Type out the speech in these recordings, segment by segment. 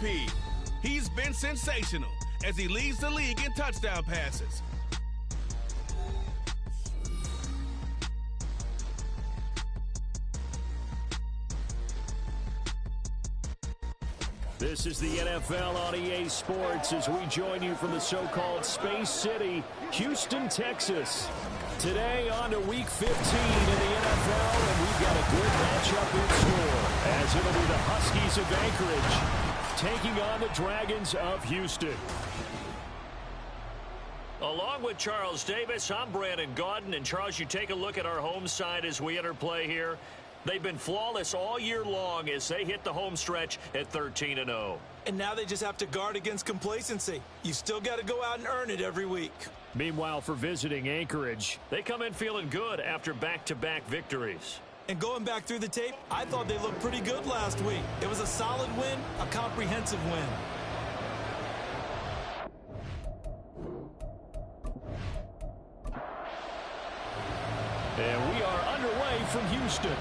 MVP. He's been sensational as he leads the league in touchdown passes. This is the NFL on EA Sports as we join you from the so-called Space City, Houston, Texas. Today on to Week 15 in the NFL, and we've got a good matchup in store as it'll be the Huskies of Anchorage taking on the Dragons of Houston. Along with Charles Davis, I'm Brandon Gaudin. And Charles, you take a look at our home side as we enter play here. They've been flawless all year long as they hit the home stretch at 13-0. And now they just have to guard against complacency. You've still got to go out and earn it every week. Meanwhile, for visiting Anchorage, they come in feeling good after back-to-back victories. And going back through the tape, I thought they looked pretty good last week. It was a solid win, a comprehensive win. And we are underway from Houston.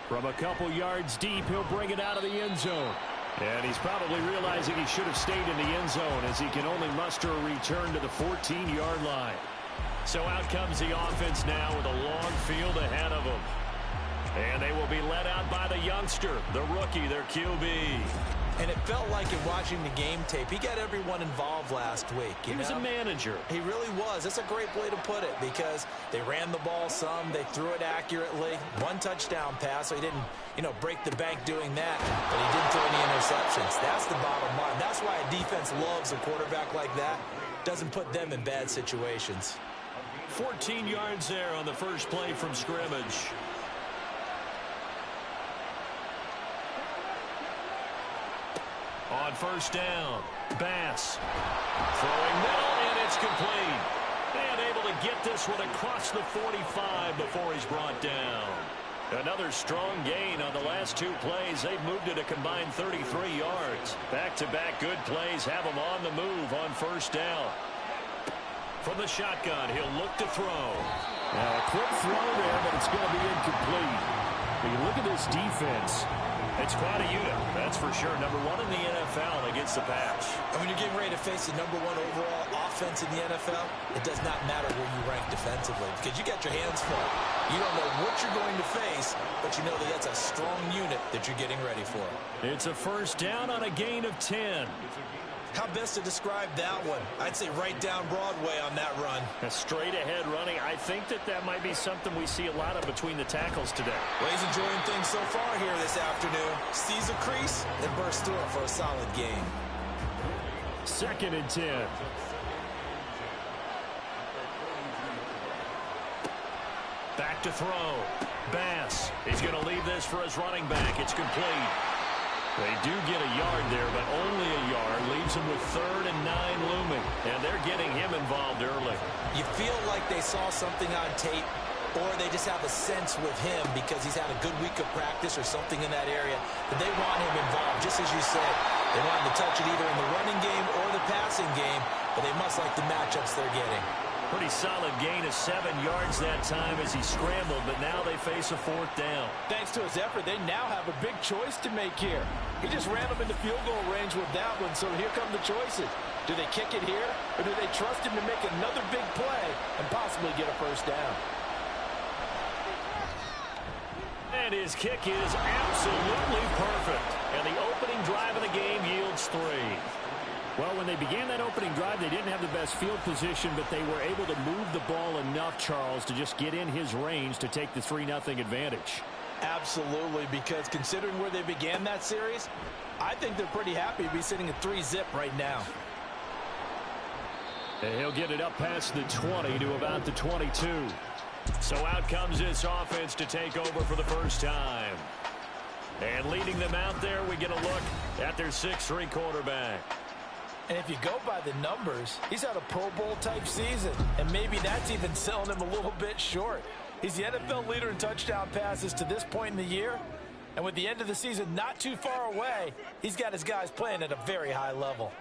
From a couple yards deep, he'll bring it out of the end zone. And he's probably realizing he should have stayed in the end zone as he can only muster a return to the 14-yard line. So out comes the offense now with a long field ahead of them. And they will be led out by the youngster, the rookie, their QB. And it felt like in watching the game tape, he got everyone involved last week. He was a manager. He really was. That's a great way to put it because they ran the ball some, they threw it accurately. One touchdown pass, so he didn't, break the bank doing that, but he didn't throw any interceptions. That's the bottom line. That's why a defense loves a quarterback like that. Doesn't put them in bad situations. 14 yards there on the first play from scrimmage. On first down, Bass throwing middle, and it's complete. And able to get this one across the 45 before he's brought down. Another strong gain on the last two plays. They've moved it a combined 33 yards. Back-to-back good plays have them on the move on first down. From the shotgun, he'll look to throw. Now a quick throw there, but it's going to be incomplete. But you look at this defense. It's quite a unit, that's for sure. Number one in the NFL against the pass. And when you're getting ready to face the number one overall offense in the NFL, it does not matter where you rank defensively because you got your hands full. You don't know what you're going to face, but you know that that's a strong unit that you're getting ready for. It's a first down on a gain of 10. How best to describe that one? I'd say right down Broadway on that run. A straight-ahead running. I think that might be something we see a lot of between the tackles today. Well, he's enjoying things so far here this afternoon. Sees a crease and bursts through it for a solid gain. 2nd and 10. Back to throw. Bass. He's going to leave this for his running back. It's complete. They do get a yard there, but only a yard. Leaves them with 3rd and 9 looming. And they're getting him involved early. You feel like they saw something on tape, or they just have a sense with him because he's had a good week of practice or something in that area that they want him involved. Just as you said, they want him to touch it either in the running game or the passing game, but they must like the matchups they're getting. Pretty solid gain of 7 yards that time as he scrambled, but now they face a 4th down. Thanks to his effort, they now have a big choice to make here. He just ran them into field goal range with that one, so here come the choices. Do they kick it here, or do they trust him to make another big play and possibly get a first down? And his kick is absolutely perfect. And the opening drive of the game yields 3. Well, when they began that opening drive, they didn't have the best field position, but they were able to move the ball enough, Charles, to just get in his range to take the 3-0 advantage. Absolutely, because considering where they began that series, I think they're pretty happy to be sitting at 3-zip right now. And he'll get it up past the 20 to about the 22. So out comes this offense to take over for the first time. And leading them out there, we get a look at their 6'3" quarterback. And if you go by the numbers, he's had a Pro Bowl type season, and maybe that's even selling him a little bit short. He's the NFL leader in touchdown passes to this point in the year, and with the end of the season not too far away, he's got his guys playing at a very high level.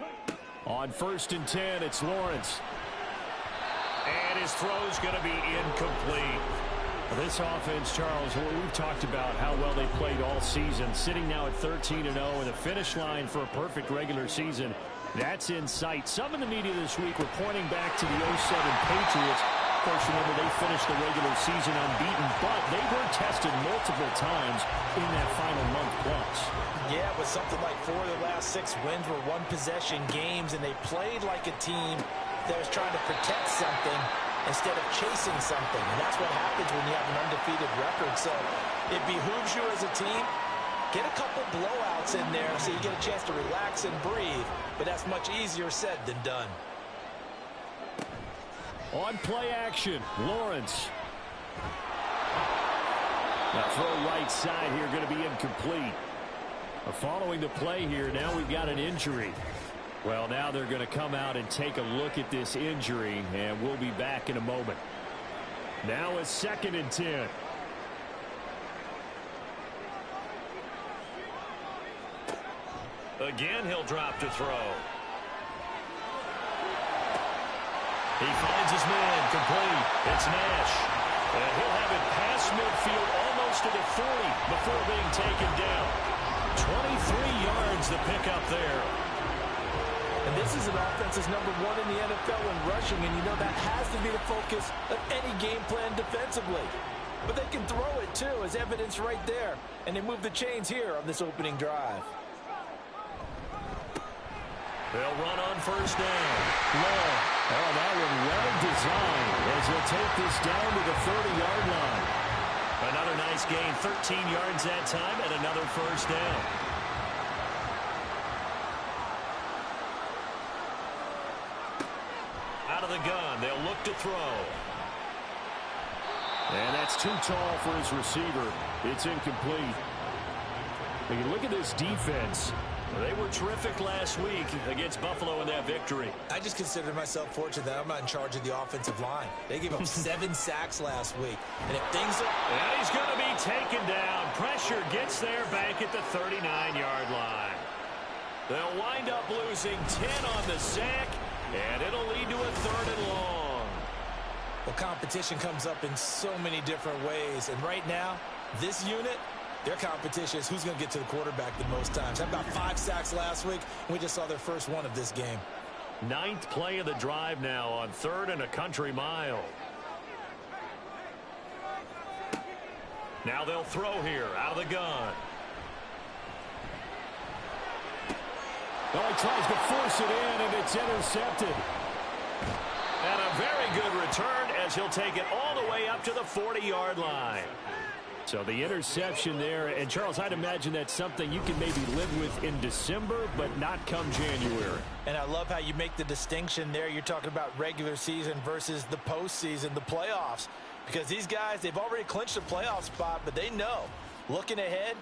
On 1st and 10, it's Lawrence. And his throw's going to be incomplete. This offense, Charles, we've talked about how well they played all season, sitting now at 13-0 and the finish line for a perfect regular season. That's in sight. Some in the media this week were pointing back to the 07 Patriots. Of course, remember, they finished the regular season unbeaten, but they were tested multiple times in that final month plus. Yeah, it was something like 4 of the last 6 wins were one-possession games, and they played like a team that was trying to protect something instead of chasing something. And that's what happens when you have an undefeated record. So it behooves you as a team, get a couple blowouts in there so you get a chance to relax and breathe. But that's much easier said than done. On play action, Lawrence. Now throw right side here, going to be incomplete. Following the play here, now we've got an injury. Well, now they're going to come out and take a look at this injury, and we'll be back in a moment. Now a 2nd and 10. Again, he'll drop to throw. He finds his man, complete. It's Nash. And he'll have it past midfield, almost to the 40 before being taken down. 23 yards the pickup there. And this is an offense that's #1 in the NFL in rushing, and you know that has to be the focus of any game plan defensively. But they can throw it, too, as evidence right there. And they move the chains here on this opening drive. They'll run on 1st down. Long. Oh, that one well designed as he'll take this down to the 30-yard line. Another nice gain, 13 yards that time, and another 1st down. Out of the gun, they'll look to throw. And that's too tall for his receiver. It's incomplete. When you look at this defense, they were terrific last week against Buffalo in that victory. I just consider myself fortunate that I'm not in charge of the offensive line. They gave up 7 sacks last week. And if things are... And he's going to be taken down. Pressure gets there back at the 39-yard line. They'll wind up losing 10 on the sack, and it'll lead to a 3rd and long. Well, competition comes up in so many different ways. And right now, this unit... their competition is who's going to get to the quarterback the most times. Had about 5 sacks last week, and we just saw their first one of this game. 9th play of the drive now on 3rd and a country mile. Now they'll throw here out of the gun. Well, he tries to force it in, and it's intercepted. And a very good return as he'll take it all the way up to the 40-yard line. So the interception there, and Charles, I'd imagine that's something you can maybe live with in December, but not come January. And I love how you make the distinction there. You're talking about regular season versus the postseason, the playoffs. Because these guys, they've already clinched a playoff spot, but they know, looking ahead,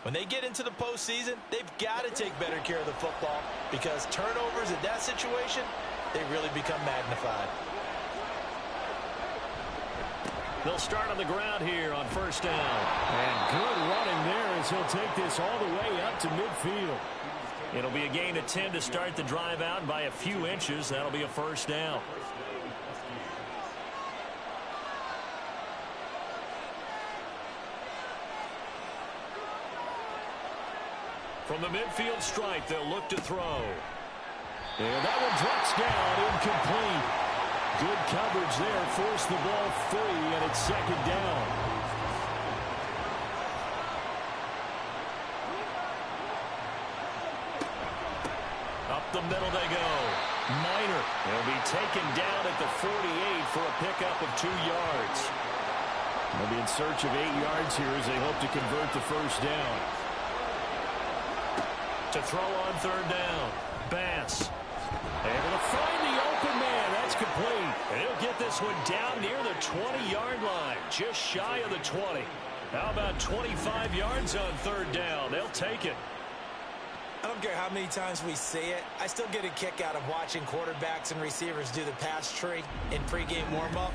when they get into the postseason, they've got to take better care of the football because turnovers in that situation, they really become magnified. They'll start on the ground here on 1st down. And good running there as he'll take this all the way up to midfield. It'll be a gain of 10 to start the drive out, and by a few inches, that'll be a 1st down. From the midfield stripe, they'll look to throw. And that one drops down, incomplete. Good coverage there, forced the ball free, and it's 2nd down. Up the middle they go. Minor. He'll be taken down at the 48 for a pickup of 2 yards. They'll be in search of 8 yards here as they hope to convert the 1st down. To throw on 3rd down. Bass. Able to find the open man. That's complete. And he'll get this one down near the 20-yard line, just shy of the 20. How about 25 yards on 3rd down? They'll take it. I don't care how many times we say it. I still get a kick out of watching quarterbacks and receivers do the pass tree in pregame warm-up.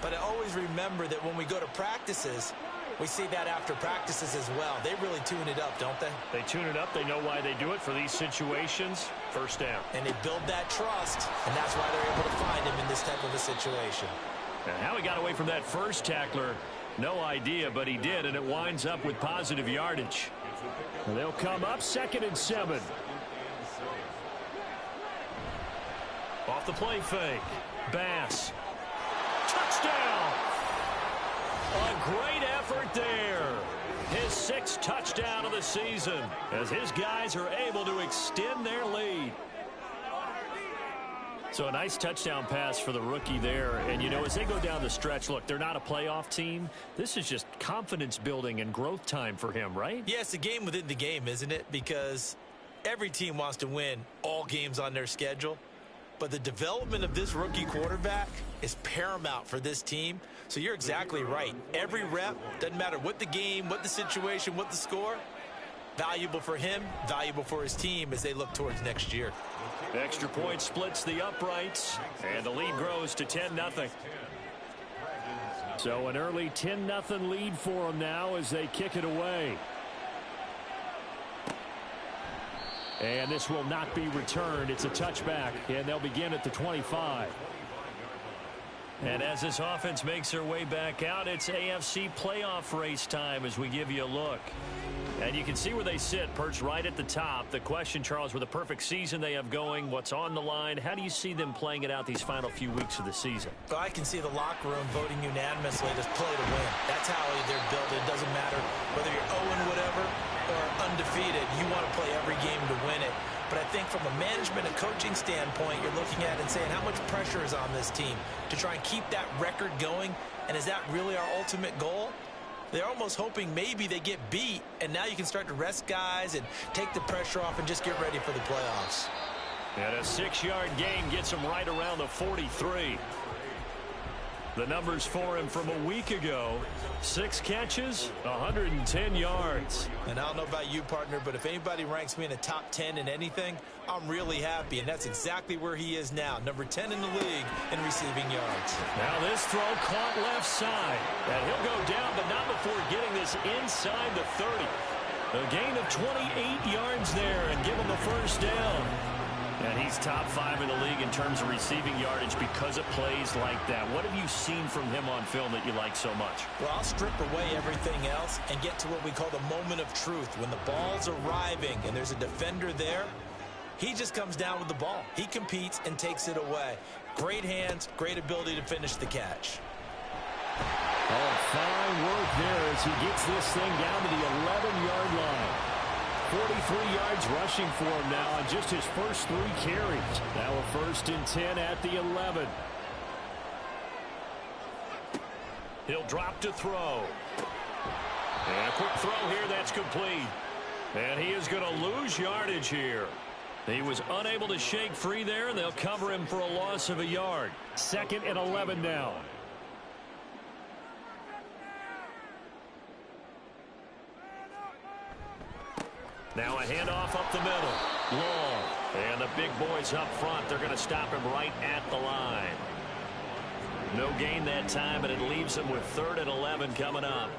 But I always remember that when we go to practices, we see that after practices as well. They really tune it up, don't they? They tune it up. They know why they do it for these situations. 1st down. And they build that trust, and that's why they're able to find him in this type of a situation. And how he got away from that first tackler, No idea, but he did, and it winds up with positive yardage. And they'll come up 2nd and 7. Off the play fake. Bass. Touchdown! A great effort there. His 6th touchdown of the season as his guys are able to extend their lead. So a nice touchdown pass for the rookie there. And, you know, as they go down the stretch, look, they're not a playoff team. This is just confidence building and growth time for him, right? Yeah, it's a game within the game, isn't it? Because every team wants to win all games on their schedule. But the development of this rookie quarterback is paramount for this team. So you're exactly right. Every rep, doesn't matter what the game, what the situation, what the score, valuable for him, valuable for his team as they look towards next year. Extra point splits the uprights, and the lead grows to 10-0. So an early 10-0 lead for them now as they kick it away. And this will not be returned. It's a touchback, and they'll begin at the 25. And as this offense makes their way back out, it's AFC playoff race time as we give you a look. And you can see where they sit, perched right at the top. The question, Charles, with a perfect season they have going, what's on the line, how do you see them playing it out these final few weeks of the season? But I can see the locker room voting unanimously to play to win. That's how they're built. It doesn't matter whether you're 0 whatever or undefeated. You want to play every game to win it. But I think from a management and coaching standpoint, you're looking at it and saying how much pressure is on this team to try and keep that record going, and is that really our ultimate goal? They're almost hoping maybe they get beat, and now you can start to rest guys and take the pressure off and just get ready for the playoffs. And a 6-yard gain gets him right around the 43. The numbers for him from a week ago: 6 catches, 110 yards. And I don't know about you, partner, but if anybody ranks me in the top 10 in anything, I'm really happy, and that's exactly where he is now, number 10 in the league in receiving yards. Now this throw caught left side, and he'll go down, but not before getting this inside the 30. A gain of 28 yards there, and give him the first down. And he's top 5 in the league in terms of receiving yardage because of plays like that. What have you seen from him on film that you like so much? Well, I'll strip away everything else and get to what we call the moment of truth. When the ball's arriving and there's a defender there, he just comes down with the ball. He competes and takes it away. Great hands, great ability to finish the catch. Oh, fine work there as he gets this thing down to the 11-yard line. 43 yards rushing for him now on just his first 3 carries. Now a 1st and 10 at the 11. He'll drop to throw. And a quick throw here, that's complete. And he is going to lose yardage here. He was unable to shake free there, and they'll cover him for a loss of a yard. 2nd and 11 now. Now a handoff up the middle. Long. And the big boys up front, they're going to stop him right at the line. No gain that time, and it leaves him with 3rd and 11 coming up.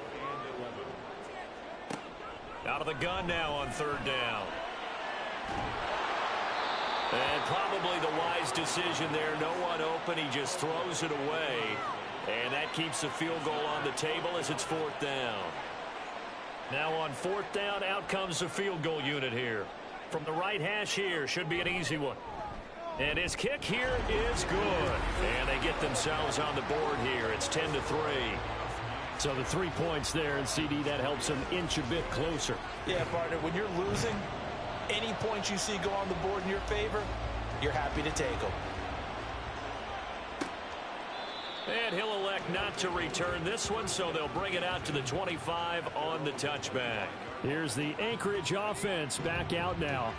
Out of the gun now on 3rd down. And probably the wise decision there. No one open. He just throws it away. And that keeps the field goal on the table as it's 4th down. Now on 4th down, out comes the field goal unit here. From the right hash here, should be an easy one. And his kick here is good. And they get themselves on the board here. It's 10-3. So the 3 points there, and CD, that helps them inch a bit closer. Yeah, partner, when you're losing, any points you see go on the board in your favor, you're happy to take them. And he'll elect not to return this one, so they'll bring it out to the 25 on the touchback. Here's the Anchorage offense back out now.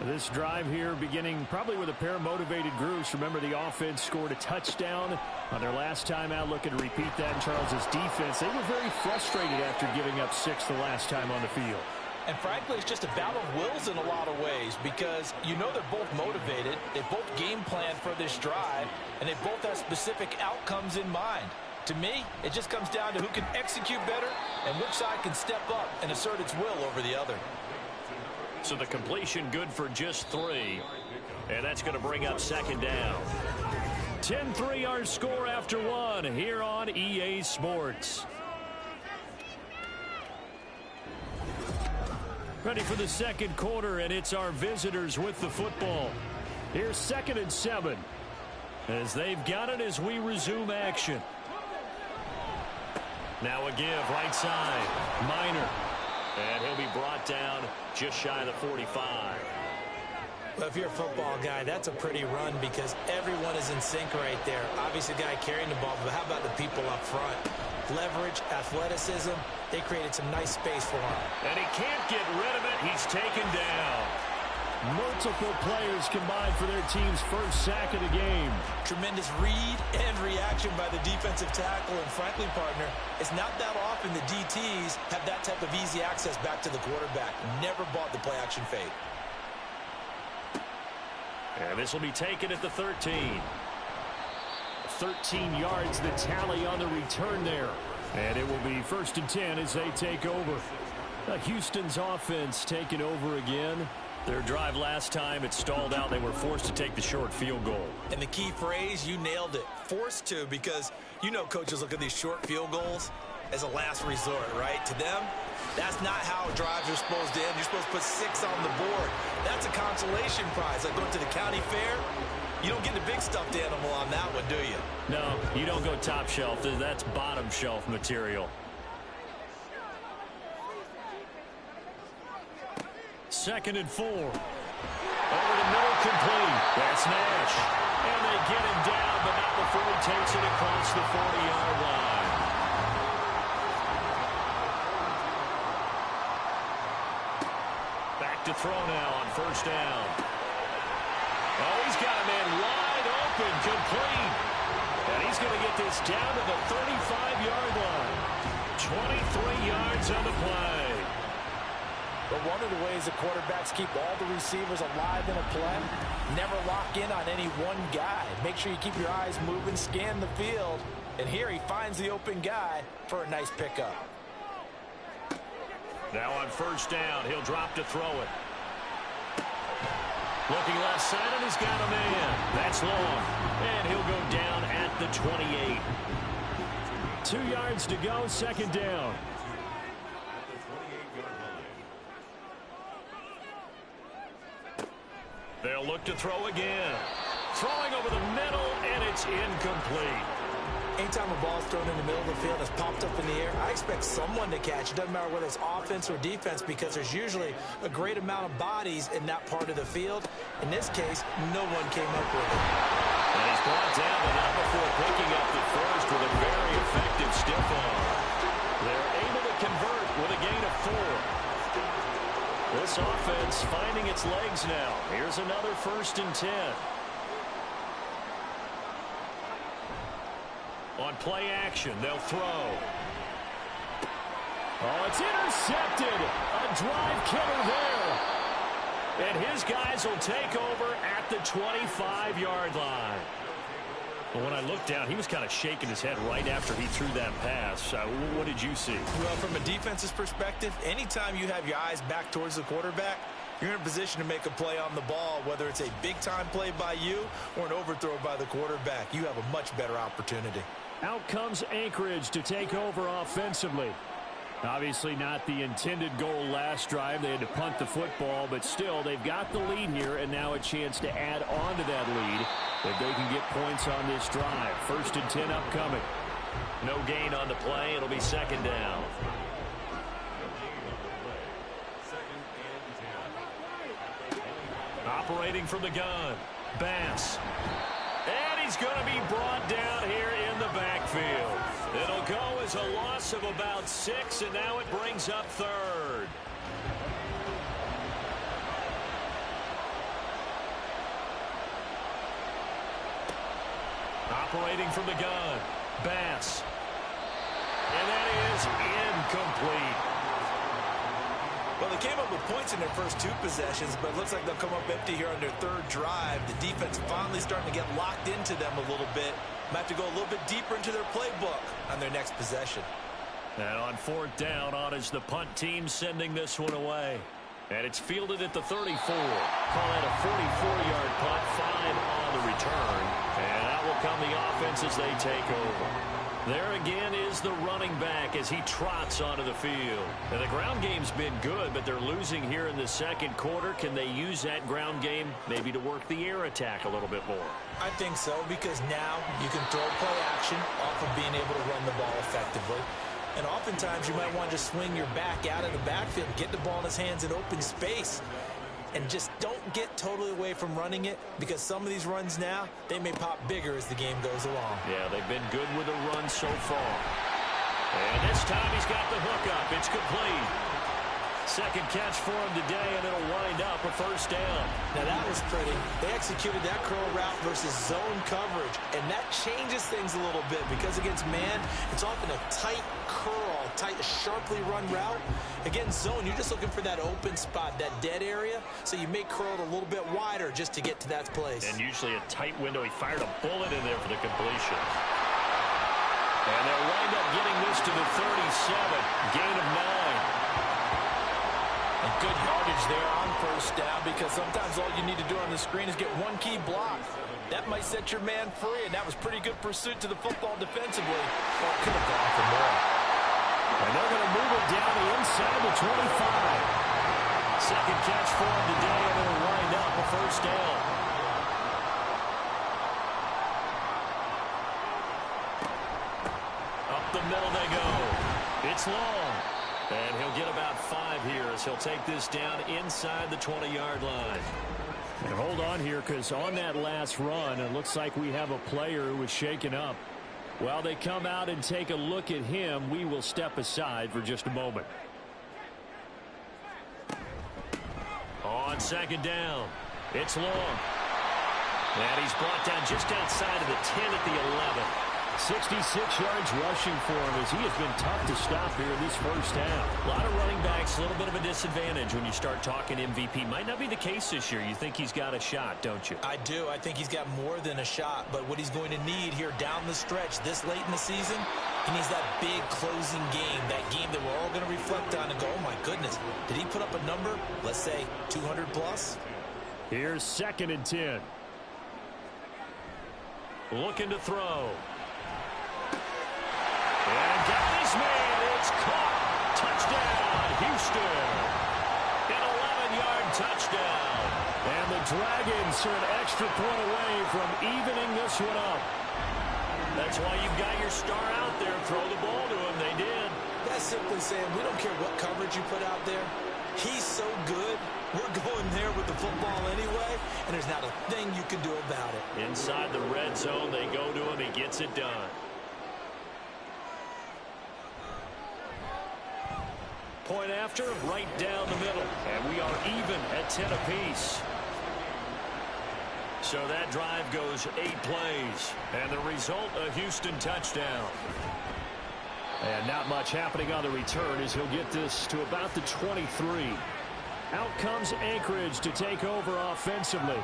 This drive here beginning probably with a pair of motivated groups. Remember, the offense scored a touchdown on their last time out. Looking to repeat that in Charles's defense. They were very frustrated after giving up 6 the last time on the field. And frankly, it's just a battle of wills in a lot of ways, because you know they're both motivated, they both game plan for this drive, and they both have specific outcomes in mind. To me, it just comes down to who can execute better and which side can step up and assert its will over the other. So the completion good for just 3, and that's going to bring up 2nd down. 10-3 our score after 1 here on EA Sports. Ready for the second quarter, and it's our visitors with the football. Here's 2nd and 7. As they've got it as we resume action. Now a give, right side. Minor. And he'll be brought down just shy of the 45. Well, if you're a football guy, that's a pretty run because everyone is in sync right there. Obviously, the guy carrying the ball, but how about the people up front? Leverage, athleticism, they created some nice space for him. And he can't get rid of it. He's taken down. Multiple players combined for their team's first sack of the game. Tremendous read and reaction by the defensive tackle. And frankly, partner, it's not that often the DTs have that type of easy access back to the quarterback. Never bought the play action fade. And this will be taken at the 13. 13 yards, the tally on the return there. And it will be 1st and 10 as they take over. Houston's offense taking over again. Their drive last time, it stalled out. They were forced to take the short field goal. And the key phrase, you nailed it. Forced to, because you know coaches look at these short field goals as a last resort, right? To them, that's not how drives are supposed to end. You're supposed to put 6 on the board. That's a consolation prize. Like going to the county fair, you don't get the big stuffed animal on that one, do you? No, you don't go top shelf. That's bottom shelf material. 2nd and 4. Over the middle, complete. That's Nash. And they get him down, but not before he takes it across the 40-yard line. Back to throw now on 1st down. Oh, he's got a man wide open, complete. And he's going to get this down to the 35-yard line. 23 yards on the play. But one of the ways the quarterbacks keep all the receivers alive in a play, never lock in on any one guy. Make sure you keep your eyes moving, scan the field. And here he finds the open guy for a nice pickup. Now on 1st down, he'll drop to throw it. Looking left side, and he's got a man. That's long. And he'll go down at the 28. 2 yards to go, 2nd down. They'll look to throw again. Throwing over the middle, and it's incomplete. Anytime a ball's thrown in the middle of the field that's popped up in the air, I expect someone to catch it. Doesn't matter whether it's offense or defense because there's usually a great amount of bodies in that part of the field. In this case, no one came up with it. And he's brought down, but not before picking up the first with a very effective stiff arm. They're able to convert with a gain of 4. This offense finding its legs now. Here's another 1st and 10. On play action, they'll throw. Oh, it's intercepted. A drive killer there. And his guys will take over at the 25-yard line. Well, when I looked down, he was kind of shaking his head right after he threw that pass. What did you see? Well, from a defense's perspective, anytime you have your eyes back towards the quarterback, you're in a position to make a play on the ball, whether it's a big-time play by you or an overthrow by the quarterback. You have a much better opportunity. Out comes Anchorage to take over offensively. Obviously not the intended goal last drive. They had to punt the football, but still they've got the lead here and now a chance to add on to that lead if they can get points on this drive. 1st and 10 upcoming. No gain on the play. It'll be 2nd down. Operating from the gun, Bass. And he's going to be brought down here in the backfield. It'll go as a loss of about 6, and now it brings up 3rd. Operating from the gun, Bass. And that is incomplete. Well, they came up with points in their first 2 possessions, but it looks like they'll come up empty here on their 3rd drive. The defense finally starting to get locked into them a little bit. Might have to go a little bit deeper into their playbook on their next possession. And on 4th down, on is the punt team sending this one away. And it's fielded at the 34. Call that a 44-yard punt, 5 on the return. And that will come the offense as they take over. There again is the running back as he trots onto the field. And the ground game's been good, but they're losing here in the second quarter. Can they use that ground game maybe to work the air attack a little bit more? I think so, because now you can throw play action off of being able to run the ball effectively. And oftentimes you might want to just swing your back out of the backfield, get the ball in his hands in open space, and just don't get totally away from running it, because some of these runs now, they may pop bigger as the game goes along. Yeah, they've been good with the run so far. And this time he's got the hook up. It's complete. Second catch for him today, and it'll wind up a first down. Now that was pretty. They executed that curl route versus zone coverage, and that changes things a little bit, because against man, it's often a tight curl, tight, sharply run route. Against zone, you're just looking for that open spot, that dead area, so you may curl it a little bit wider just to get to that place. And usually a tight window. He fired a bullet in there for the completion. And they'll wind up getting this to the 37, gain of 9. And good yardage there on first down, because sometimes all you need to do on the screen is get one key block. That might set your man free, and that was pretty good pursuit to the football defensively. Well, it could have gone for more. And they're going to move it down the inside the 25. Second catch for him today, and it'll wind up a first down. Up the middle they go. It's long. And he'll get about 5 here as he'll take this down inside the 20-yard line. And hold on here, because on that last run, it looks like we have a player who was shaken up. While they come out and take a look at him, we will step aside for just a moment. On second down, it's long. And he's brought down just outside of the 10 at the 11. 66 yards rushing for him, as he has been tough to stop here in this first half. A lot of running backs, a little bit of a disadvantage when you start talking MVP. Might not be the case this year. You think he's got a shot, don't you? I do. I think he's got more than a shot, but what he's going to need here down the stretch this late in the season, he needs that big closing game, that game that we're all going to reflect on and go, oh my goodness, did he put up a number, let's say 200 plus? Here's 2nd and 10. Looking to throw. And got his man. It's caught. Touchdown, Houston. An 11-yard touchdown. And the Dragons are an extra point away from evening this one up. That's why you've got your star out there. Throw the ball to him. They did. That's simply saying we don't care what coverage you put out there. He's so good. We're going there with the football anyway, and there's not a thing you can do about it. Inside the red zone, they go to him. He gets it done. Point after, right down the middle. And we are even at 10 apiece. So that drive goes 8 plays. And the result, a Houston touchdown. And not much happening on the return as he'll get this to about the 23. Out comes Anchorage to take over offensively.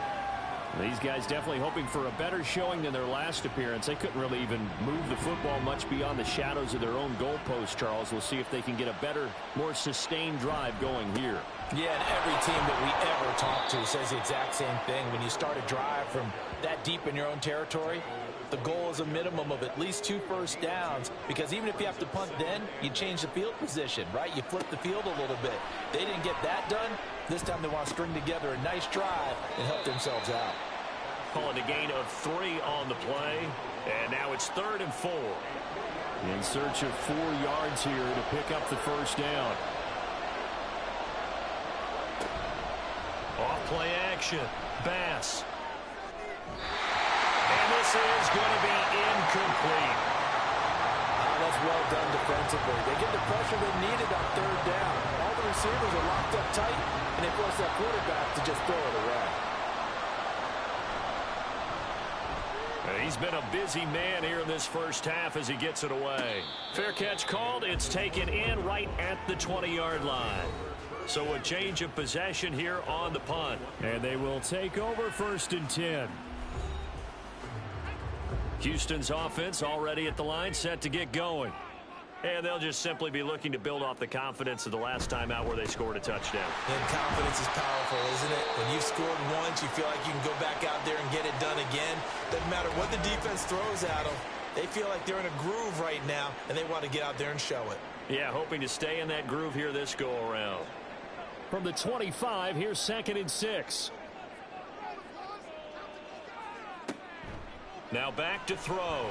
These guys definitely hoping for a better showing than their last appearance. They couldn't really even move the football much beyond the shadows of their own goalpost, Charles. We'll see if they can get a better, more sustained drive going here. Yeah, and every team that we ever talk to says the exact same thing. When you start a drive from that deep in your own territory, the goal is a minimum of at least 2 first downs, because even if you have to punt then, you change the field position, right? You flip the field a little bit. They didn't get that done. This time they want to string together a nice drive and help themselves out. Calling a gain of 3 on the play. And now it's 3rd and 4. In search of 4 yards here to pick up the first down. Off play action. Bass. And this is going to be incomplete. That's well done defensively. They get the pressure they needed on 3rd down. All the receivers are locked up tight, and they force that quarterback to just throw it away. He's been a busy man here in this first half as he gets it away. Fair catch called. It's taken in right at the 20-yard line. So a change of possession here on the punt. And they will take over 1st and 10. Houston's offense already at the line, set to get going. And they'll just simply be looking to build off the confidence of the last time out where they scored a touchdown. And confidence is powerful, isn't it? When you've scored once, you feel like you can go back out there and get it done again. Doesn't matter what the defense throws at them. They feel like they're in a groove right now, and they want to get out there and show it. Yeah, hoping to stay in that groove here this go-around. From the 25, here's 2nd and 6. Now back to throw.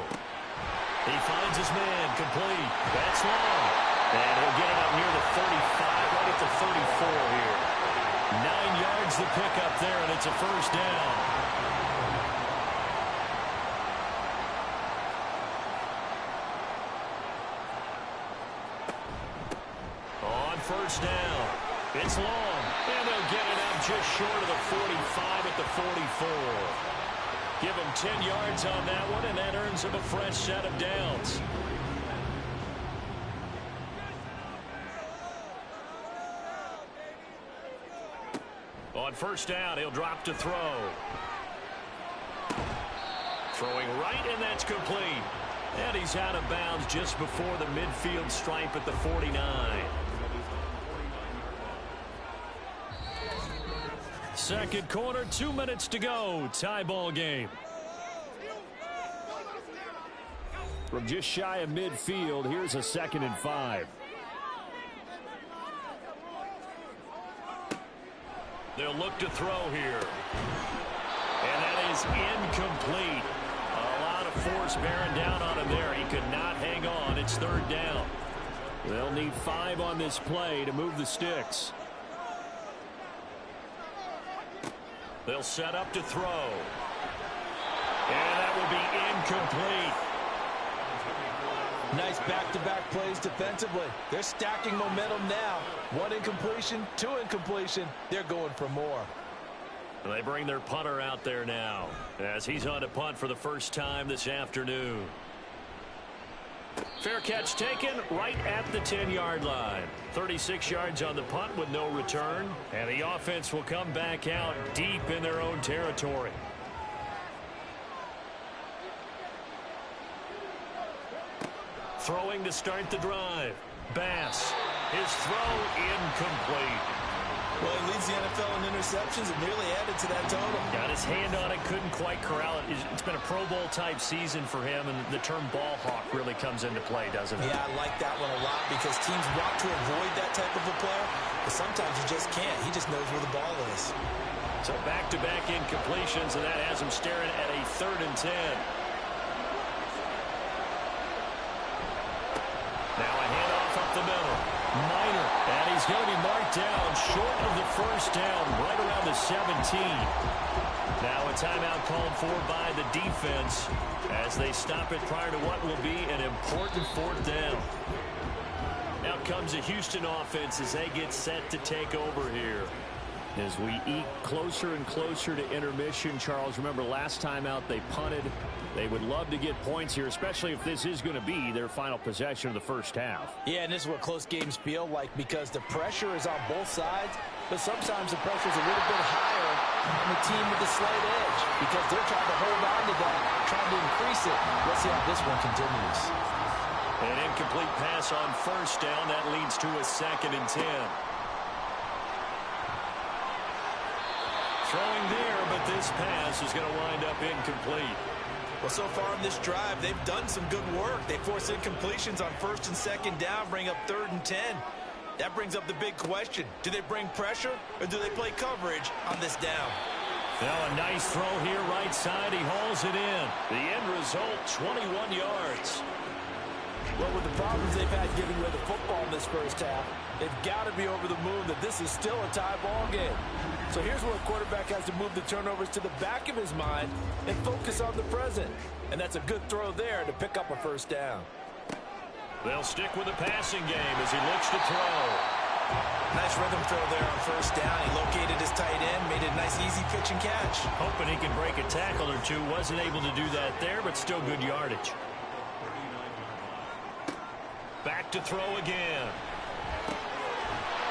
He finds his man, complete. That's long. And he'll get it up near the 35, right at the 34 here. 9 yards the pickup there, and it's a first down. On first down. It's long. And they'll get it up just short of the 45 at the 44. Give him 10 yards on that one, and that earns him a fresh set of downs. On first down, he'll drop to throw. Throwing right, and that's complete. And he's out of bounds just before the midfield stripe at the 49. Second quarter, 2 minutes to go. Tie ball game. From just shy of midfield, here's a 2nd and 5. They'll look to throw here. And that is incomplete. A lot of force bearing down on him there. He could not hang on. It's 3rd down. They'll need 5 on this play to move the sticks. They'll set up to throw. And that will be incomplete. Nice back-to-back plays defensively. They're stacking momentum now. 1 incompletion, 2 incompletion. They're going for more. And they bring their punter out there now as he's on to punt for the first time this afternoon. Fair catch taken right at the 10-yard line. 36 yards on the punt with no return. And the offense will come back out deep in their own territory. Throwing to start the drive. Bass. His throw incomplete. Well, he leads the NFL in interceptions and nearly added to that total. Got his hand on it, couldn't quite corral it. It's been a Pro Bowl type season for him, and the term ball hawk really comes into play, doesn't it? Yeah, I like that one a lot because teams want to avoid that type of a player, but sometimes you just can't. He just knows where the ball is. So back-to-back incompletions, and that has him staring at a 3rd and 10. Now a handoff up the middle. Minor, and he's going to be marked down short of the first down, right around the 17. Now a timeout called for by the defense as they stop it prior to what will be an important 4th down. Out comes the Houston offense as they get set to take over here. As we eke closer and closer to intermission, Charles, remember last time out they punted. They would love to get points here, especially if this is going to be their final possession of the first half. Yeah, and this is what close games feel like because the pressure is on both sides, but sometimes the pressure is a little bit higher on the team with the slight edge because they're trying to hold on to that, trying to increase it. Let's see how this one continues. An incomplete pass on first down. That leads to a 2nd and 10. Throwing there, but this pass is going to wind up incomplete. Well, so far in this drive, they've done some good work. They force incompletions on 1st and 2nd down, bring up 3rd and 10. That brings up the big question. Do they bring pressure or do they play coverage on this down? Now a nice throw here right side. He hauls it in. The end result, 21 yards. Well, with the problems they've had giving away the football in this first half, they've got to be over the moon that this is still a tie ball game. So here's where a quarterback has to move the turnovers to the back of his mind and focus on the present. And that's a good throw there to pick up a first down. They'll stick with the passing game as he looks to throw. Nice rhythm throw there on first down. He located his tight end, made a nice easy pitch and catch. Hoping he can break a tackle or two. Wasn't able to do that there, but still good yardage. Back to throw again.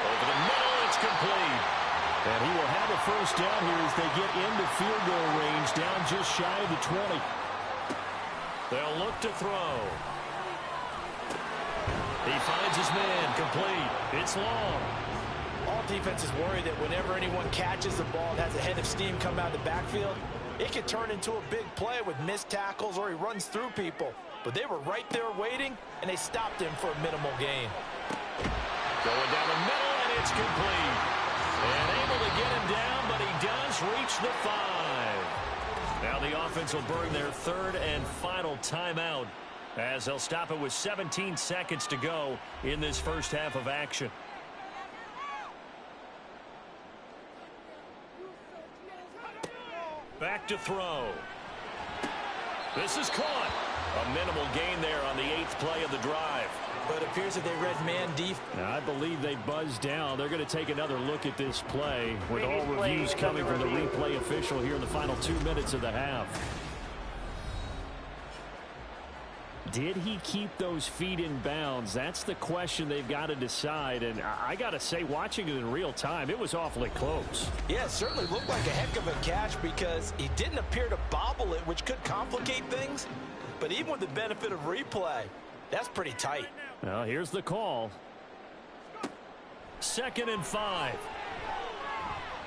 Over the middle, it's complete. And he will have a first down here as they get into field goal range, down just shy of the 20. They'll look to throw. He finds his man, complete. It's long. All defenses worry that whenever anyone catches the ball and has a head of steam come out of the backfield, it can turn into a big play with missed tackles or he runs through people. but they were right there waiting, and they stopped him for a minimal gain. Going down the middle, and it's complete. And able to get him down, but he does reach the 5. Now the offense will burn their third and final timeout, as they'll stop it with 17 seconds to go in this first half of action. Back to throw. This is caught. A minimal gain there on the 8th play of the drive. But it appears that they read man deep. Now, I believe they buzzed down. They're going to take another look at this play with all reviews coming from the replay official here in the final 2 minutes of the half. Did he keep those feet in bounds? That's the question they've got to decide. And I got to say, watching it in real time, it was awfully close. Yeah, it certainly looked like a heck of a catch because he didn't appear to bobble it, which could complicate things. But even with the benefit of replay, that's pretty tight. Well, here's the call. 2nd and 5.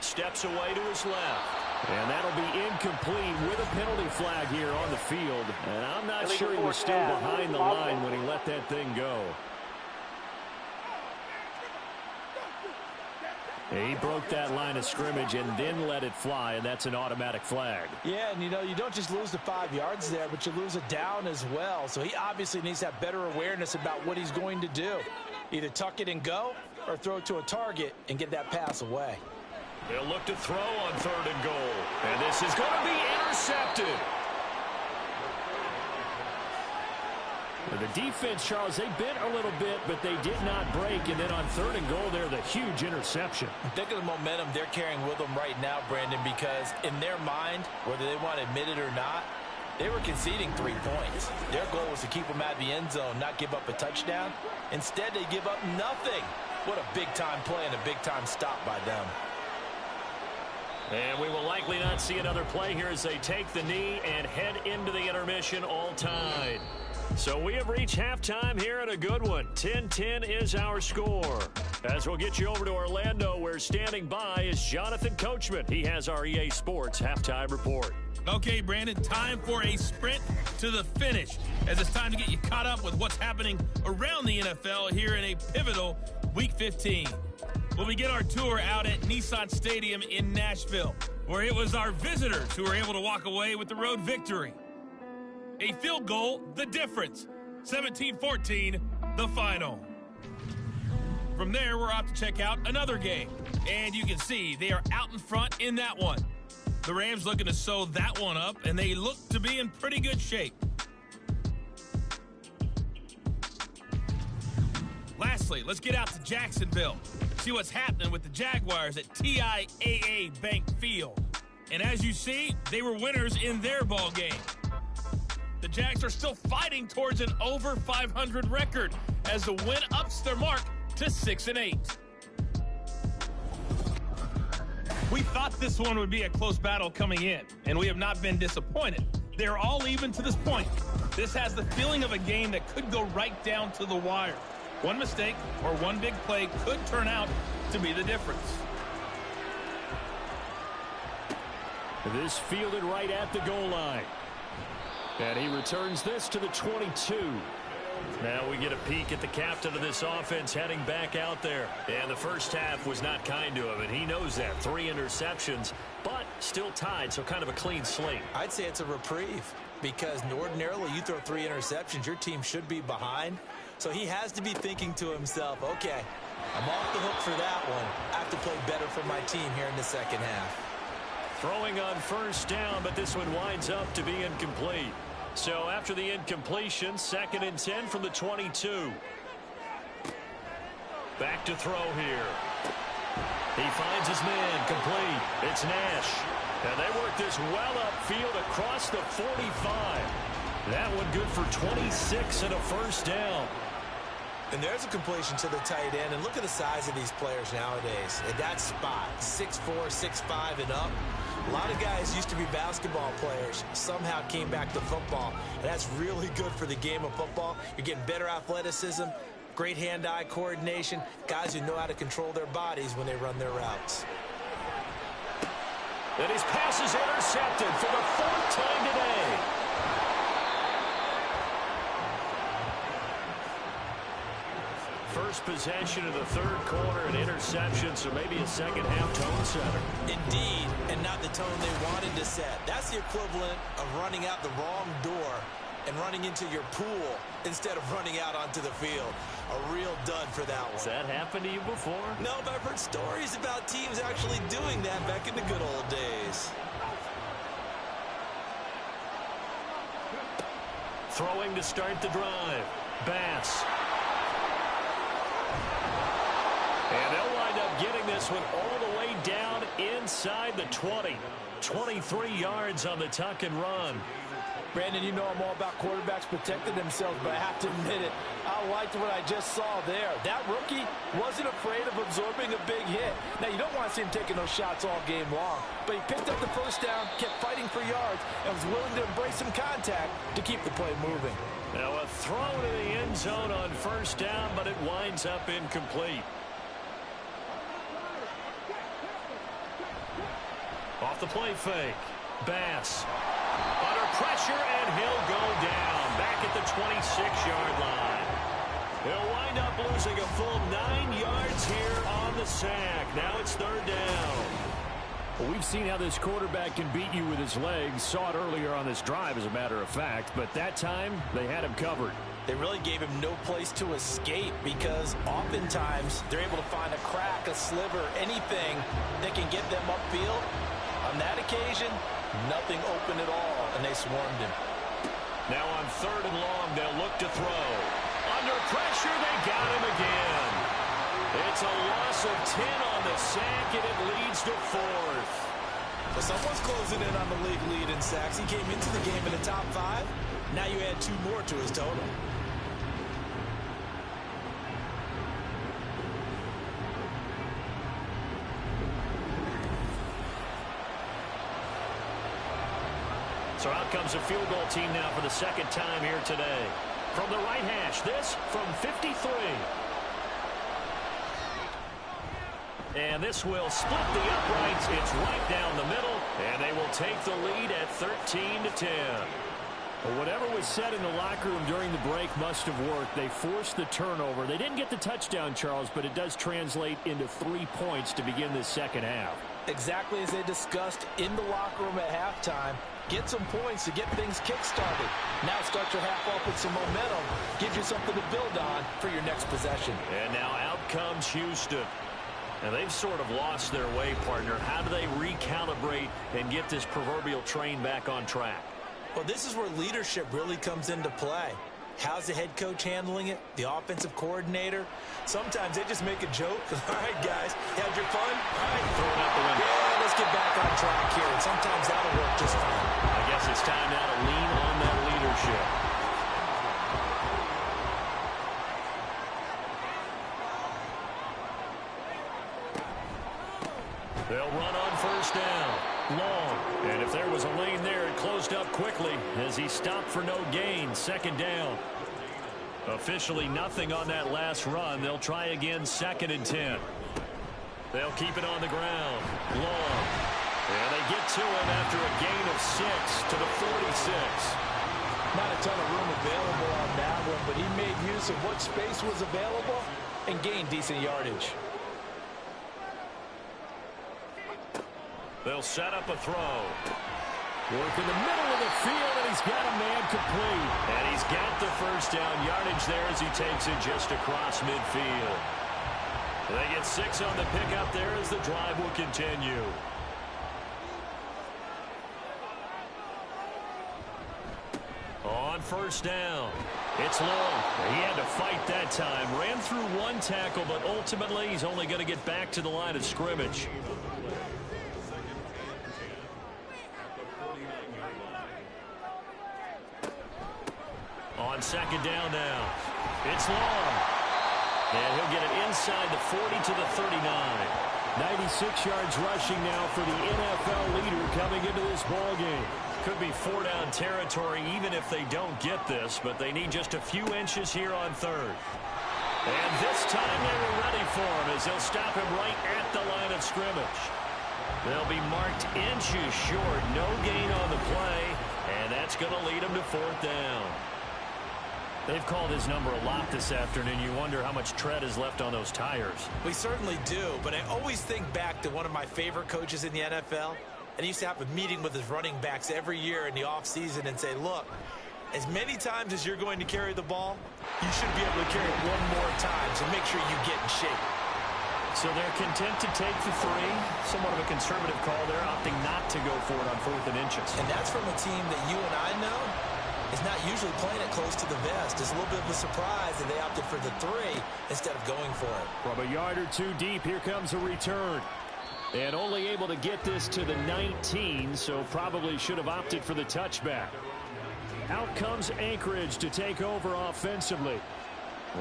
Steps away to his left. And that'll be incomplete with a penalty flag here on the field. And I'm not sure he was still behind the line when he let that thing go. He broke that line of scrimmage and then let it fly, and that's an automatic flag. Yeah, and you don't just lose the 5 yards there, but you lose it down as well. So he obviously needs to have better awareness about what he's going to do. Either tuck it and go or throw it to a target and get that pass away. They'll look to throw on 3rd and goal. And this is going to be intercepted. The defense, Charles, they bent a little bit, but they did not break. And then on 3rd and goal there, the huge interception. Think of the momentum they're carrying with them right now, Brandon, because in their mind, whether they want to admit it or not, they were conceding 3 points. Their goal was to keep them out of the end zone, not give up a touchdown. Instead, they give up nothing. What a big-time play and a big-time stop by them. And we will likely not see another play here as they take the knee and head into the intermission all tied. So we have reached halftime here in a good one. 10-10 is our score. As we'll get you over to Orlando, where standing by is Jonathan Coachman. He has our EA Sports halftime report. Okay, Brandon, time for a sprint to the finish, as it's time to get you caught up with what's happening around the NFL here in a pivotal Week 15. We'll begin our tour out at Nissan Stadium in Nashville, where it was our visitors who were able to walk away with the road victory. A field goal, the difference. 17-14, the final. From there, we're off to check out another game. And you can see they are out in front in that one. The Rams looking to sew that one up, and they look to be in pretty good shape. Lastly, let's get out to Jacksonville. See what's happening with the Jaguars at TIAA Bank Field. And as you see, they were winners in their ball game. The Jags are still fighting towards an over 500 record as the win ups their mark to 6-8. We thought this one would be a close battle coming in, and we have not been disappointed. They're all even to this point. This has the feeling of a game that could go right down to the wire. One mistake or one big play could turn out to be the difference. This fielded right at the goal line. And he returns this to the 22. Now we get a peek at the captain of this offense heading back out there. And the first half was not kind to him, and he knows that. 3 interceptions, but still tied, so kind of a clean slate. I'd say it's a reprieve because ordinarily you throw 3 interceptions, your team should be behind. So he has to be thinking to himself, okay, I'm off the hook for that one. I have to play better for my team here in the second half. Throwing on first down, but this one winds up to be incomplete. So after the incompletion, 2nd and 10 from the 22. Back to throw here. He finds his man, complete. It's Nash. And they work this well upfield across the 45. That one good for 26 and a first down. And there's a completion to the tight end. And look at the size of these players nowadays. At that spot, 6'4", 6'5", and up. A lot of guys used to be basketball players, somehow came back to football. And that's really good for the game of football. You're getting better athleticism, great hand-eye coordination, guys who know how to control their bodies when they run their routes. And his pass is intercepted for the 4th time today. first possession of the third quarter, an interception, so maybe a second-half tone setter. Indeed, and not the tone they wanted to set. That's the equivalent of running out the wrong door and running into your pool instead of running out onto the field. A real dud for that one. Has that happened to you before? No, but I've heard stories about teams actually doing that back in the good old days. Throwing to start the drive. Bass. And they'll wind up getting this one all the way down inside the 20. 23 yards on the tuck and run. Brandon, you know I'm all about quarterbacks protecting themselves, but I have to admit it, I liked what I just saw there. That rookie wasn't afraid of absorbing a big hit. Now, you don't want to see him taking those shots all game long, but he picked up the first down, kept fighting for yards, and was willing to embrace some contact to keep the play moving. Now a throw to the end zone on first down, but it winds up incomplete. Off the play fake. Bass. Under pressure, and he'll go down. Back at the 26-yard line. He'll wind up losing a full 9 yards here on the sack. Now it's third down. Well, we've seen how this quarterback can beat you with his legs. Saw it earlier on this drive, as a matter of fact. But that time, they had him covered. They really gave him no place to escape because oftentimes they're able to find a crack, a sliver, anything that can get them upfield. On that occasion, nothing open at all, and they swarmed him. Now on third and long, they'll look to throw. Under pressure, they got him again. It's a loss of 10 on the sack, and it leads to fourth. Well, someone's closing in on the league lead in sacks. He came into the game in the top 5. Now you add 2 more to his total. So out comes a field goal team now for the second time here today. From the right hash, this from 53. And this will split the uprights. It's right down the middle, and they will take the lead at 13-10. Well, whatever was said in the locker room during the break must have worked. They forced the turnover. They didn't get the touchdown, Charles, but it does translate into 3 points to begin this second half. Exactly as they discussed in the locker room at halftime. Get some points to get things kick-started. Now start your half off with some momentum. Gives you something to build on for your next possession. And now out comes Houston. Now they've sort of lost their way, partner. How do they recalibrate and get this proverbial train back on track? Well, this is where leadership really comes into play. How's the head coach handling it? The offensive coordinator? Sometimes they just make a joke. All right, guys, had your fun? All right, throw it out the window. Yeah, let's get back on track here. And sometimes that'll work just fine. I guess it's time now to lean on that leadership. They'll run on first down. Long. And if there was a lane there, it closed up quickly as he stopped for no gain. Second down. Officially nothing on that last run. They'll try again, 2nd and 10. They'll keep it on the ground. Long. And they get to him after a gain of 6 to the 46. Not a ton of room available on that one, but he made use of what space was available and gained decent yardage. They'll set up a throw. Work in the middle of the field, and he's got a man complete. And he's got the first down yardage there as he takes it just across midfield. They get 6 on the pickup there as the drive will continue. On first down, it's Long. He had to fight that time. Ran through 1 tackle, but ultimately he's only going to get back to the line of scrimmage. On second down now, it's Long. And he'll get it inside the 40 to the 39. 96 yards rushing now for the NFL leader coming into this ballgame. Could be 4-down territory even if they don't get this, but they need just a few inches here on third. And this time they were ready for him as they'll stop him right at the line of scrimmage. They'll be marked inches short, no gain on the play, and that's going to lead them to 4th down. They've called his number a lot this afternoon. You wonder how much tread is left on those tires. We certainly do, but I always think back to one of my favorite coaches in the NFL. And he used to have a meeting with his running backs every year in the offseason and say, look, as many times as you're going to carry the ball, you should be able to carry it one more time, so make sure you get in shape. So they're content to take the 3. Somewhat of a conservative call there, opting not to go for it on 4th and inches. And that's from a team that you and I know is not usually playing it close to the vest. It's a little bit of a surprise that they opted for the 3 instead of going for it. From a yard or 2 deep, here comes a return. And only able to get this to the 19, so probably should have opted for the touchback. Out comes Anchorage to take over offensively.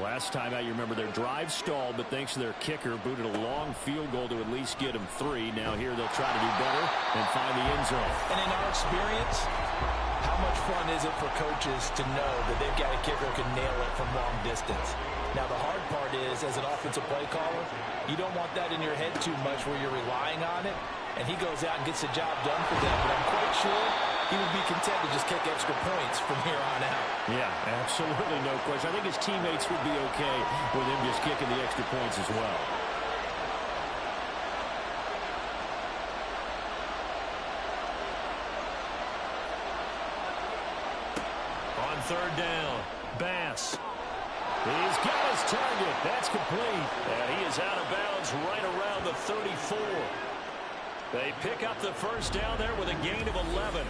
Last time out, you remember their drive stalled, but thanks to their kicker, booted a long field goal to at least get them 3. Now here they'll try to do better and find the end zone. And in our experience, how much fun is it for coaches to know that they've got a kicker who can nail it from long distance? Now, the hard part is, as an offensive play caller, you don't want that in your head too much where you're relying on it, and he goes out and gets the job done for them. But I'm quite sure he would be content to just kick extra points from here on out. Yeah, absolutely no question. I think his teammates would be okay with him just kicking the extra points as well. On 3rd down, Bass. He's got his target. That's complete. And he is out of bounds right around the 34. They pick up the first down there with a gain of 11.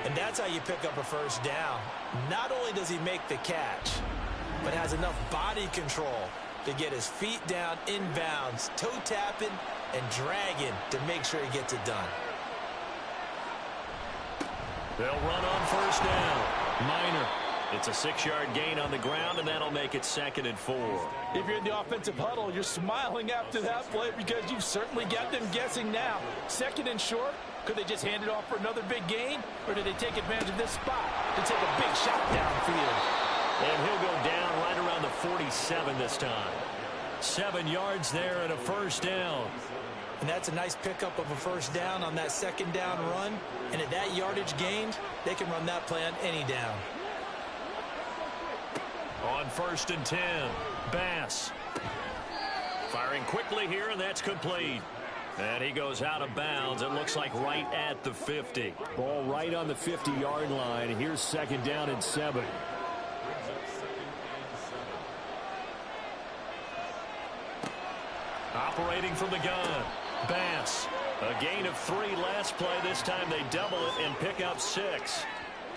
And that's how you pick up a first down. Not only does he make the catch, but has enough body control to get his feet down inbounds, toe tapping and dragging to make sure he gets it done. They'll run on first down. Minor. It's a 6-yard gain on the ground, and that'll make it 2nd and 4. If you're in the offensive huddle, you're smiling after that play because you've certainly got them guessing now. 2nd and short. Could they just hand it off for another big gain? Or did they take advantage of this spot to take a big shot downfield? And he'll go down right around the 47 this time. 7 yards there and a first down. And that's a nice pickup of a first down on that 2nd down run. And at that yardage gained, they can run that play on any down. On 1st and 10, Bass. Firing quickly here, and that's complete. And he goes out of bounds. It looks like right at the 50. Ball right on the 50-yard line. Here's 2nd down and 7. Operating from the gun, Bass. A gain of 3 last play. This time they double it and pick up 6.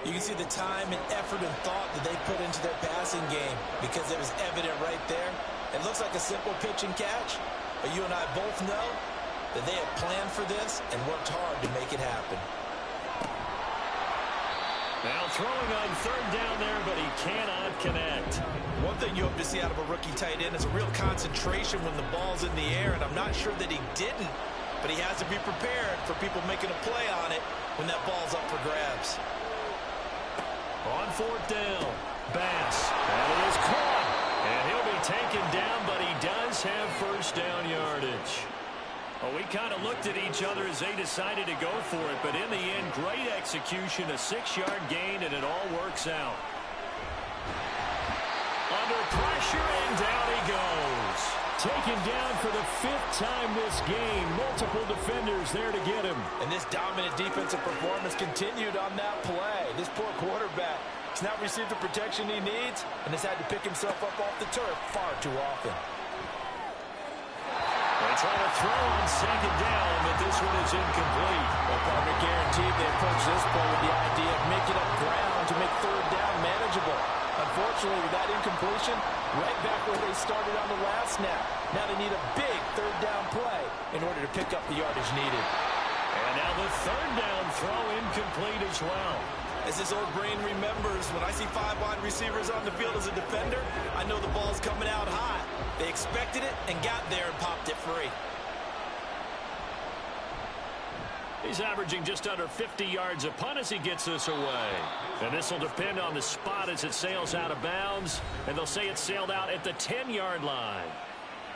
You can see the time and effort and thought that they put into their passing game because it was evident right there. It looks like a simple pitch and catch, but you and I both know that they have planned for this and worked hard to make it happen. Now throwing on 3rd down there, but he cannot connect. One thing you hope to see out of a rookie tight end is a real concentration when the ball's in the air, and I'm not sure that he didn't, but he has to be prepared for people making a play on it when that ball's up for grabs. On 4th down, Bass. And it is caught. And he'll be taken down, but he does have first down yardage. Well, we kind of looked at each other as they decided to go for it, but in the end, great execution, a 6-yard gain, and it all works out. Under pressure, and down he goes. Taken down for the 5th time this game. Multiple defenders there to get him. And this dominant defensive performance continued on that play. This poor quarterback has not received the protection he needs and has had to pick himself up off the turf far too often. They try to throw on 2nd down, but this one is incomplete. Well, partner guaranteed they approach this play with the idea of making up ground to make 3rd down manageable. Unfortunately, with that incompletion, right back where they started on the last snap. Now they need a big 3rd down play in order to pick up the yardage needed. And now the 3rd down throw incomplete as well. As this old brain remembers, when I see 5 wide receivers on the field as a defender, I know the ball's coming out high. They expected it and got there and popped it free. He's averaging just under 50 yards a punt as he gets this away. And this will depend on the spot as it sails out of bounds. And they'll say it sailed out at the 10-yard line.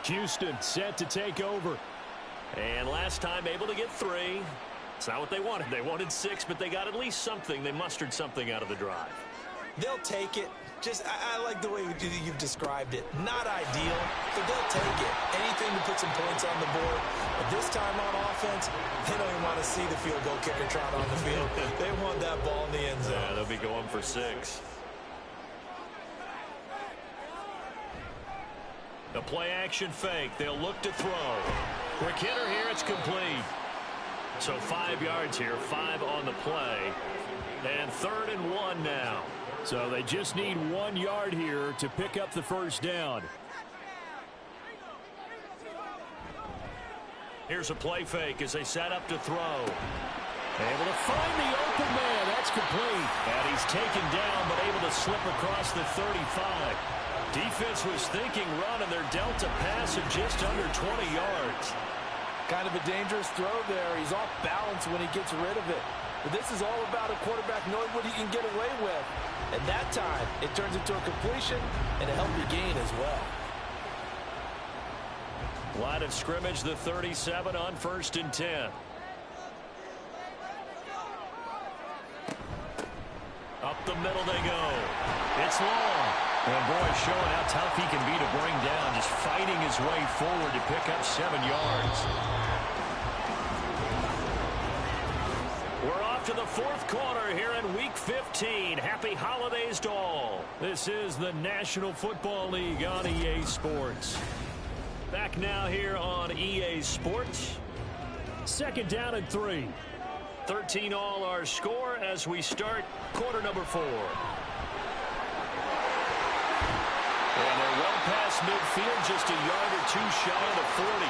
Houston set to take over. And last time able to get 3. It's not what they wanted. They wanted 6, but they got at least something. They mustered something out of the drive. They'll take it. I like the way you've described it. Not ideal, but they'll take it. Anything to put some points on the board. But this time on offense, they don't even want to see the field goal kicker trot on the field. They want that ball in the end zone. Yeah, they'll be going for 6. The play action fake. They'll look to throw. Quick hitter here. It's complete. So 5 yards here, 5 on the play. And 3rd and 1 now. So they just need 1 yard here to pick up the first down. Here's a play fake as they set up to throw. Able to find the open man. That's complete. And he's taken down, but able to slip across the 35. Defense was thinking run, and they're dealt a pass of just under 20 yards. Kind of a dangerous throw there. He's off balance when he gets rid of it. But this is all about a quarterback knowing what he can get away with. And that time, it turns into a completion and a healthy gain as well. Line of scrimmage, the 37 on 1st and 10. Up the middle they go. It's long. And boy, showing how tough he can be to bring down, just fighting his way forward to pick up 7 yards. We're off to the 4th quarter here in Week 15. Happy holidays to all. This is the National Football League on EA Sports. Back now here on EA Sports. 2nd down and 3. 13 all our score as we start quarter number 4. And they're well past midfield, just a yard or 2 shy of the 40.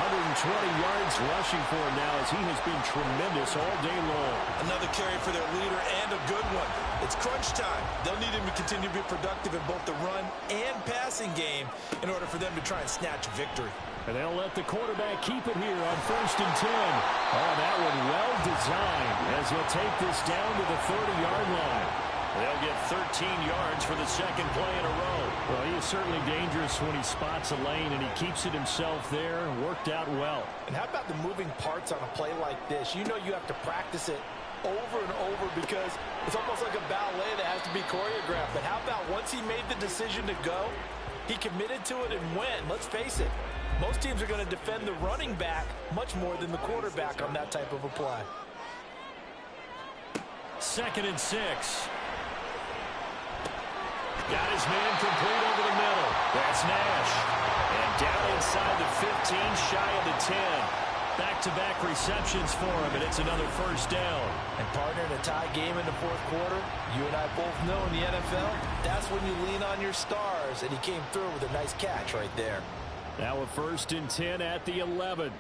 120 yards rushing for him now as he has been tremendous all day long. Another carry for their leader and a good one. It's crunch time. They'll need him to continue to be productive in both the run and passing game in order for them to try and snatch victory. And they'll let the quarterback keep it here on 1st and 10. Oh, that one well designed as he'll take this down to the 30-yard line. They'll get 13 yards for the 2nd play in a row. Well, he is certainly dangerous when he spots a lane, and he keeps it himself there. Worked out well. And how about the moving parts on a play like this? You know you have to practice it over and over because it's almost like a ballet that has to be choreographed. But how about once he made the decision to go, he committed to it and went. Let's face it, most teams are going to defend the running back much more than the quarterback on that type of a play. 2nd and 6. Got his man complete over the middle. That's Nash. And down inside the 15, shy of the 10. Back-to-back receptions for him, and it's another 1st down. And partner, in a tie game in the 4th quarter, you and I both know in the NFL, that's when you lean on your stars, and he came through with a nice catch right there. Now a 1st and 10 at the 11.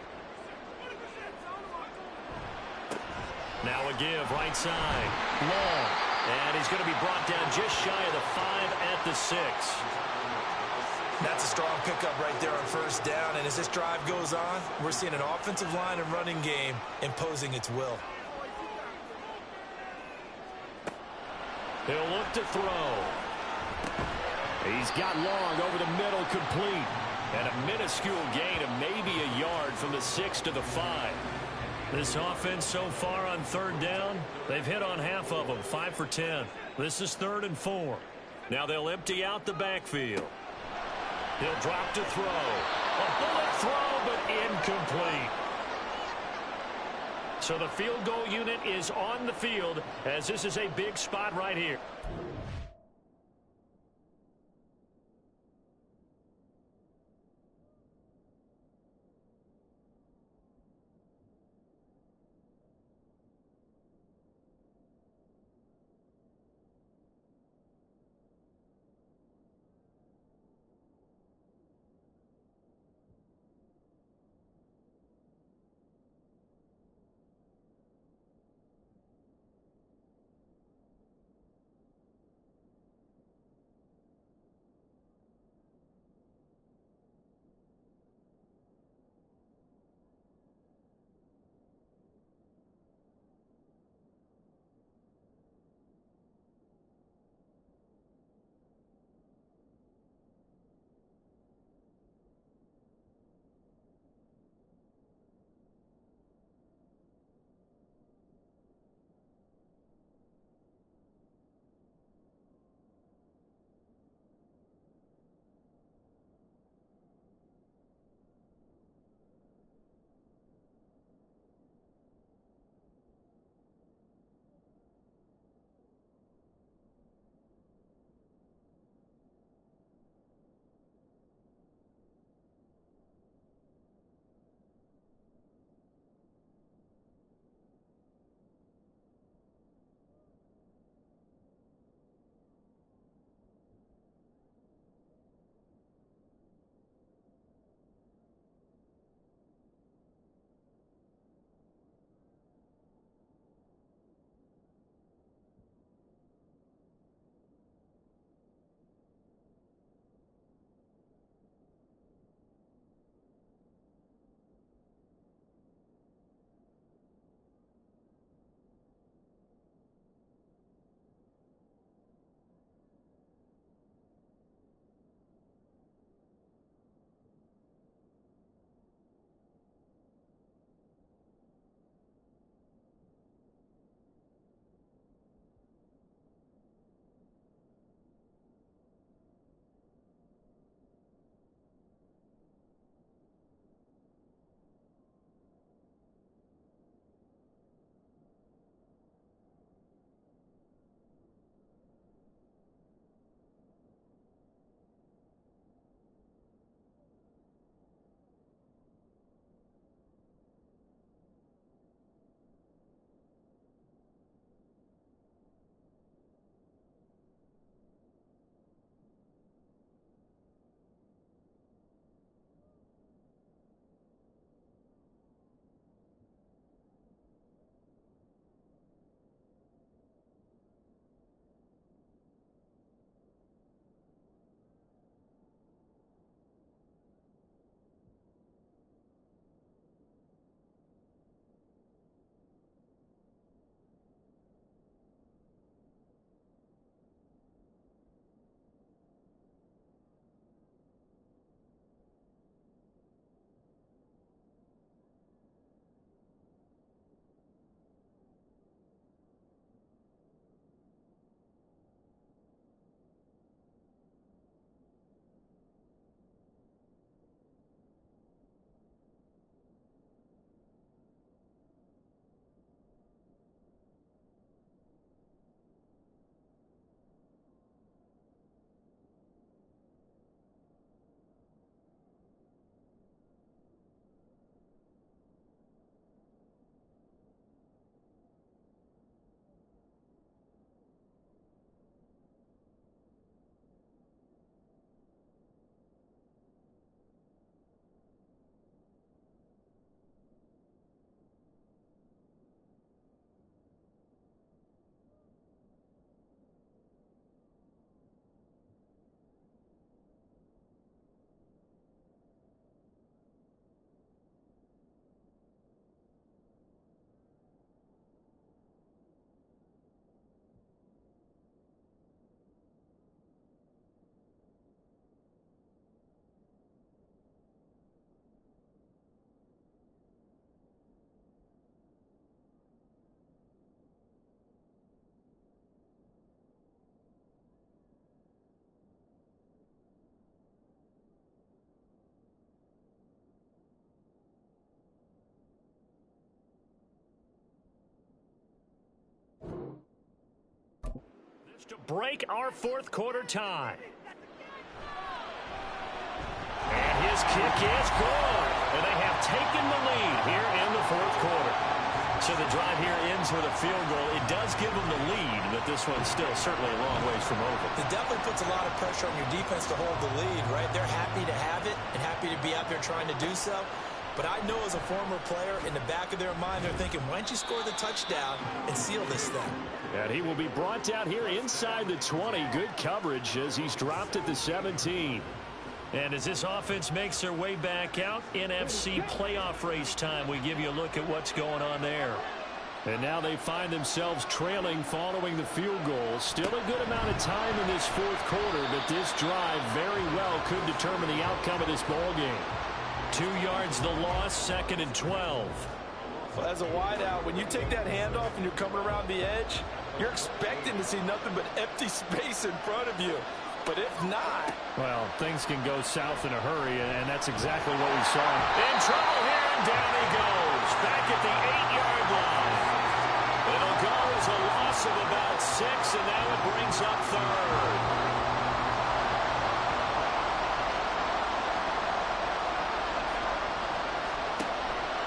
Now a give, right side. Long. And he's going to be brought down just shy of the 5 at the 6. That's a strong pickup right there on 1st down. And as this drive goes on, we're seeing an offensive line and running game imposing its will. He'll look to throw. He's got long over the middle, complete. And a minuscule gain of maybe a yard from the 6 to the 5. This offense so far on 3rd down, they've hit on half of them, 5 for 10. This is 3rd and 4. Now they'll empty out the backfield. He'll drop to throw. A bullet throw, but incomplete. So the field goal unit is on the field as this is a big spot right here. To break our fourth quarter tie. And his kick is good. And they have taken the lead here in the fourth quarter. So the drive here ends with a field goal. It does give them the lead, but this one's still certainly a long ways from over. It definitely puts a lot of pressure on your defense to hold the lead, right? They're happy to have it and happy to be out there trying to do so. But I know as a former player, in the back of their mind, they're thinking, why don't you score the touchdown and seal this thing? And he will be brought down here inside the 20. Good coverage as he's dropped at the 17. And as this offense makes their way back out, NFC playoff race time, we give you a look at what's going on there. And now they find themselves trailing following the field goal. Still a good amount of time in this fourth quarter, but this drive very well could determine the outcome of this ball game. 2 yards the loss, 2nd and 12. Well, as a wideout, when you take that handoff and you're coming around the edge, you're expecting to see nothing but empty space in front of you. But if not... Well, things can go south in a hurry, and that's exactly what we saw. In trouble here, and down he goes. Back at the 8-yard line. It'll go as a loss of about 6, and now it brings up 3rd.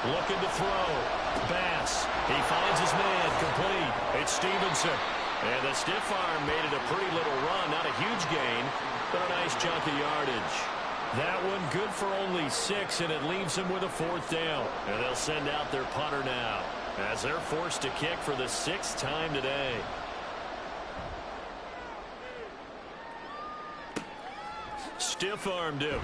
Looking to throw. Bass. He finds his man. Complete. It's Stevenson. And the stiff arm made it a pretty little run. Not a huge gain, but a nice chunk of yardage. That one good for only 6, and it leaves him with a 4th down. And they'll send out their punter now as they're forced to kick for the 6th time today. Stiff armed him.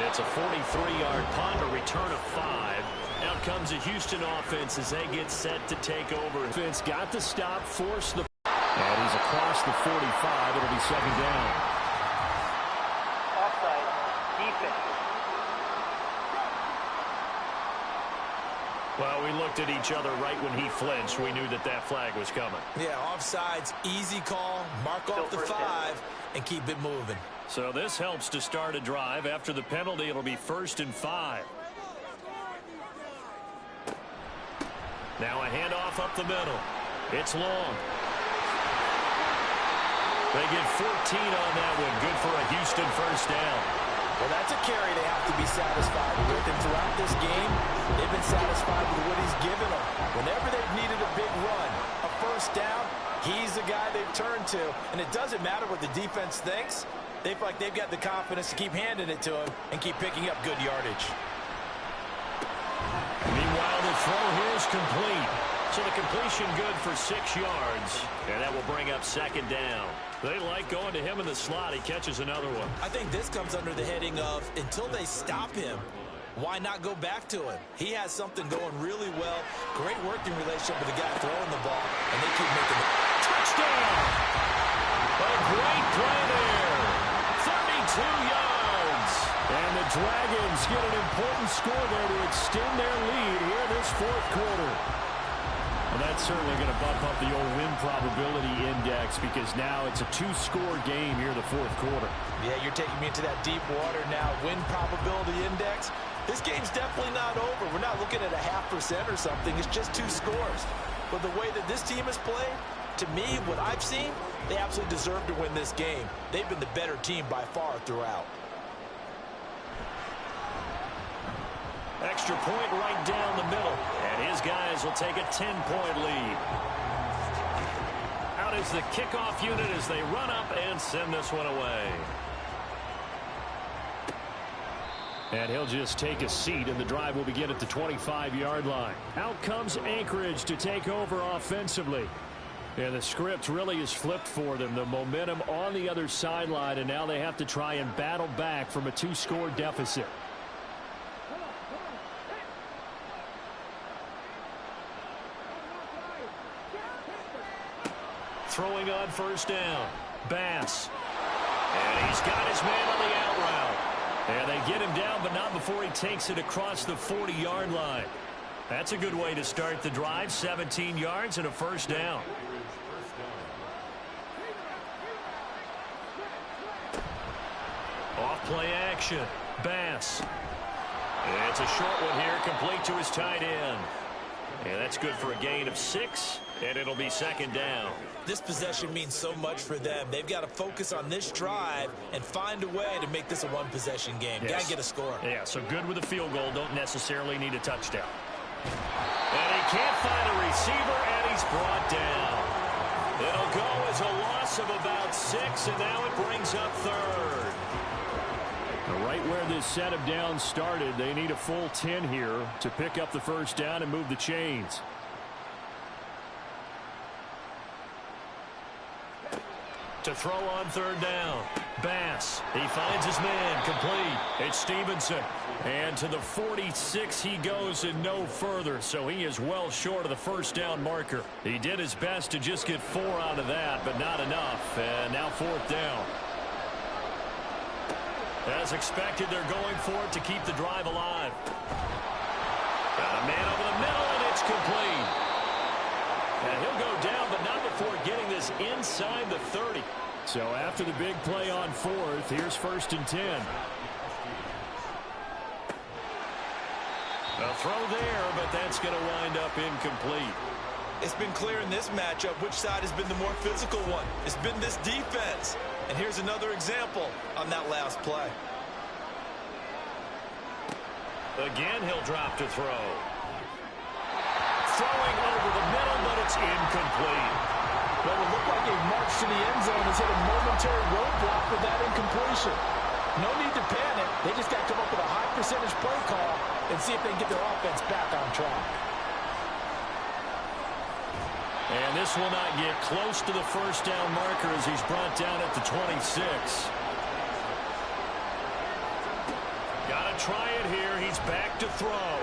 It's a 43-yard punt, a return of 5. Out comes the Houston offense as they get set to take over. Offense got the stop, forced the... And he's across the 45. It'll be 2nd down. Offside. Defense. Well, we looked at each other right when he flinched. We knew that that flag was coming. Yeah, offsides, easy call, mark off the 5, and keep it moving. So this helps to start a drive. After the penalty, it'll be 1st and 5. Now a handoff up the middle. It's long. They get 14 on that one. Good for a Houston 1st down. Well, that's a carry they have to be satisfied with. And throughout this game, they've been satisfied with what he's given them. Whenever they've needed a big run, a 1st down, he's the guy they've turned to. And it doesn't matter what the defense thinks. They feel like they've got the confidence to keep handing it to him and keep picking up good yardage. Meanwhile, the throw here is complete. So the completion good for 6 yards. And that will bring up 2nd down. They like going to him in the slot. He catches another one. I think this comes under the heading of, until they stop him, why not go back to him? He has something going really well. Great working relationship with the guy throwing the ball, and they keep making it. Touchdown! A great play there. 32 yards. And the Dragons get an important score there to extend their lead here this fourth quarter. Well, that's certainly going to bump up the old win probability index because now it's a 2-score game here in the fourth quarter. Yeah, you're taking me into that deep water now. Win probability index. This game's definitely not over. We're not looking at a 0.5% or something. It's just 2 scores. But the way that this team has played, to me, what I've seen, they absolutely deserve to win this game. They've been the better team by far throughout. Extra point right down the middle. And his guys will take a 10-point lead. Out is the kickoff unit as they run up and send this one away. And he'll just take a seat, and the drive will begin at the 25-yard line. Out comes Anchorage to take over offensively. And the script really is flipped for them. The momentum on the other sideline, and now they have to try and battle back from a 2-score deficit. Throwing on 1st down. Bass. And he's got his man on the out route. And they get him down, but not before he takes it across the 40-yard line. That's a good way to start the drive. 17 yards and a 1st down. Off play action. Bass. It's a short one here, complete to his tight end. And that's good for a gain of 6, and it'll be second down. This possession means so much for them. They've got to focus on this drive and find a way to make this a one-possession game. Yes. Got to get a score. Yeah, so good with a field goal. Don't necessarily need a touchdown. And he can't find a receiver, and he's brought down. It'll go as a loss of about 6, and now it brings up third. Right where this set of downs started, they need a full 10 here to pick up the first down and move the chains. To throw on third down. Bass. He finds his man. Complete. It's Stevenson. And to the 46 he goes and no further. So he is well short of the first down marker. He did his best to just get 4 out of that, but not enough. And now fourth down. As expected, they're going for it to keep the drive alive. Got a man over the middle, and it's complete. And he'll go down, but not before getting this inside the 30. So after the big play on fourth, here's first and 10. A throw there, but that's going to wind up incomplete. It's been clear in this matchup which side has been the more physical one. It's been this defense. And here's another example on that last play. Again, he'll drop to throw. Throwing over the middle, but it's incomplete. Well, it looked like a march to the end zone has hit a momentary roadblock with that incompletion. No need to panic. They just got to come up with a high percentage play call and see if they can get their offense back on track. And this will not get close to the first down marker as he's brought down at the 26. Got to try it here. He's back to throw.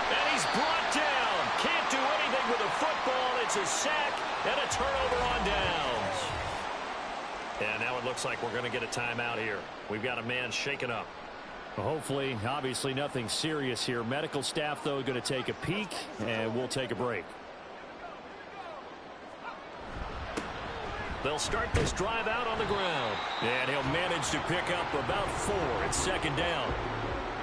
And he's brought down. Can't do anything with a football. It's a sack and a turnover on downs. And now it looks like we're going to get a timeout here. We've got a man shaken up. Hopefully, obviously nothing serious here. Medical staff, though, going to take a peek, and we'll take a break. They'll start this drive out on the ground. And he'll manage to pick up about 4 at second down.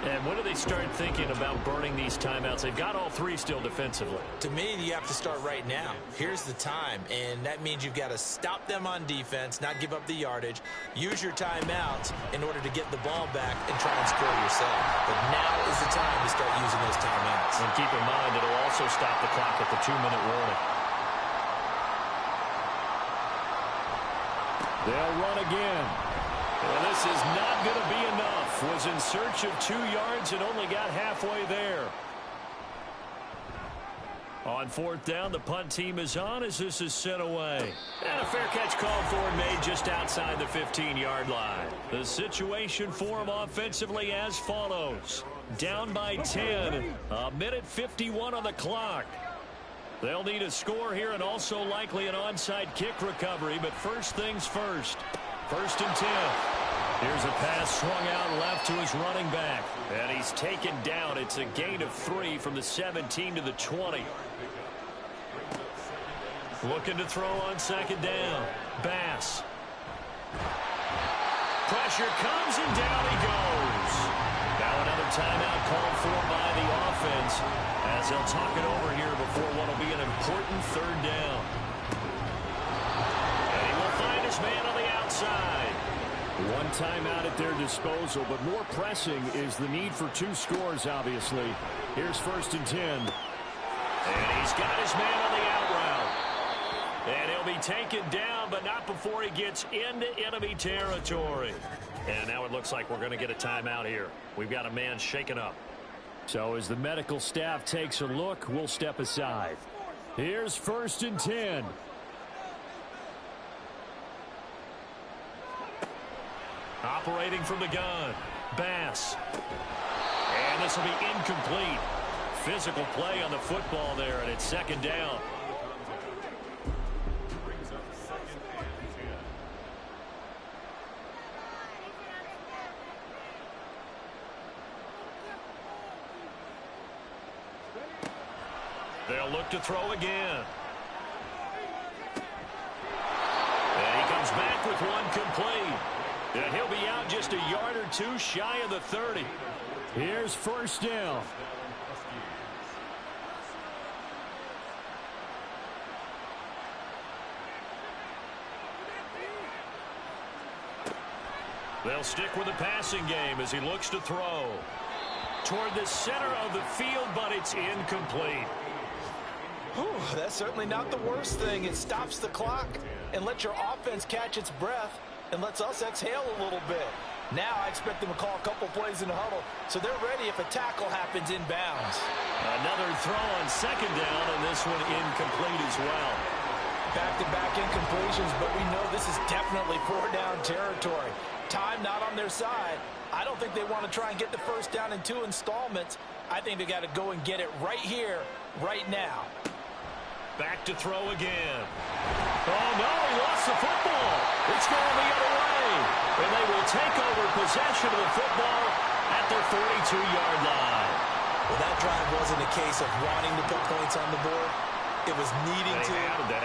And when do they start thinking about burning these timeouts? They've got all 3 still defensively. To me, you have to start right now. Here's the time, and that means you've got to stop them on defense, not give up the yardage, use your timeouts in order to get the ball back and try and score yourself. But now is the time to start using those timeouts. And keep in mind, it'll also stop the clock at the 2-minute warning. They'll run again. And this is not going to be enough. Was in search of 2 yards and only got halfway there. On fourth down, the punt team is on as this is sent away. And a fair catch called for and made just outside the 15-yard line. The situation for them offensively as follows. Down by 10. A minute 51 on the clock. They'll need a score here and also likely an onside kick recovery. But first things first. First and 10. Here's a pass swung out left to his running back. And he's taken down. It's a gain of 3 from the 17 to the 20. Looking to throw on second down. Bass. Pressure comes and down he goes. Now another timeout called for by the offense as they'll talk it over here before what will be an important third down. And he will find his man on the outside. One timeout at their disposal, but more pressing is the need for 2 scores, obviously. Here's first and 10. And he's got his man on the out route. And he'll be taken down, but not before he gets into enemy territory. And now it looks like we're going to get a timeout here. We've got a man shaken up. So as the medical staff takes a look, we'll step aside. Here's first and 10. Operating from the gun. Bass. And this will be incomplete. Physical play on the football there, and it's second down. They'll look to throw again. And he comes back with one complete. And he'll be out just a yard or 2 shy of the 30. Here's first down. They'll stick with the passing game as he looks to throw. Toward the center of the field, but it's incomplete. Whew, that's certainly not the worst thing. It stops the clock and lets your offense catch its breath and lets us exhale a little bit. Now I expect them to call a couple plays in the huddle, so they're ready if a tackle happens inbounds. Another throw on second down, and this one incomplete as well. Back-to-back incompletions, but we know this is definitely four-down territory. Time not on their side. I don't think they want to try and get the first down in 2 installments. I think they got to go and get it right here, right now. Back to throw again. Oh, no, he lost the football. It's going the other way. And they will take over possession of the football at their 42-yard line. Well, that drive wasn't a case of wanting to put points on the board. It was needing to,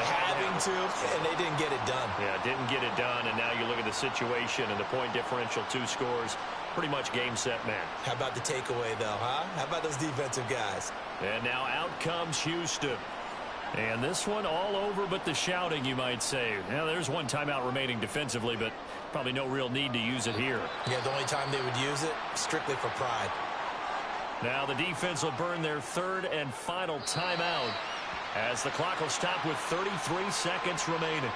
having to, and they didn't get it done. Yeah, didn't get it done, and now you look at the situation and the point differential, 2 scores, pretty much game, set, man. How about the takeaway, though, huh? How about those defensive guys? And now out comes Houston. And this one all over but the shouting, you might say. Now, there's one timeout remaining defensively, but probably no real need to use it here. Yeah, the only time they would use it, strictly for pride. Now the defense will burn their 3rd and final timeout, as the clock will stop with 33 seconds remaining.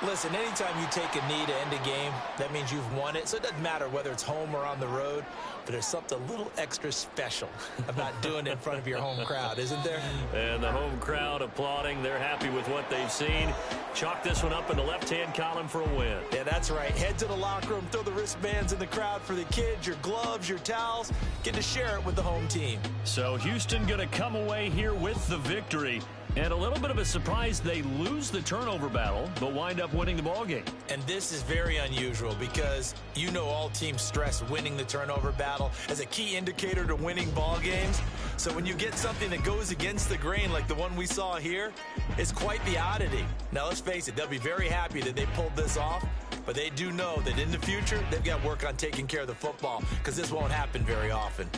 Listen, anytime you take a knee to end a game, that means you've won it. So it doesn't matter whether it's home or on the road, but there's something a little extra special about doing it in front of your home crowd, isn't there? And the home crowd applauding. They're happy with what they've seen. Chalk this one up in the left-hand column for a win. Yeah, that's right. Head to the locker room, throw the wristbands in the crowd for the kids, your gloves, your towels. Get to share it with the home team. So Houston going to come away here with the victory. And a little bit of a surprise, they lose the turnover battle, but wind up winning the ballgame. And this is very unusual because you know all teams stress winning the turnover battle as a key indicator to winning ball games. So when you get something that goes against the grain like the one we saw here, it's quite the oddity. Now let's face it, they'll be very happy that they pulled this off, but they do know that in the future, they've got work on taking care of the football because this won't happen very often.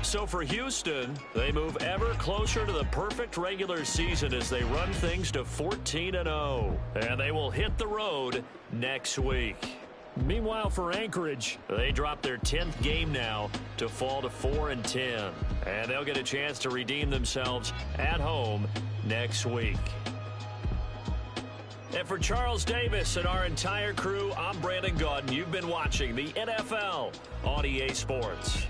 So for Houston, they move ever closer to the perfect regular season as they run things to 14-0. And they will hit the road next week. Meanwhile, for Anchorage, they drop their 10th game now to fall to 4-10. And they'll get a chance to redeem themselves at home next week. And for Charles Davis and our entire crew, I'm Brandon Gaudin. You've been watching the NFL on EA Sports.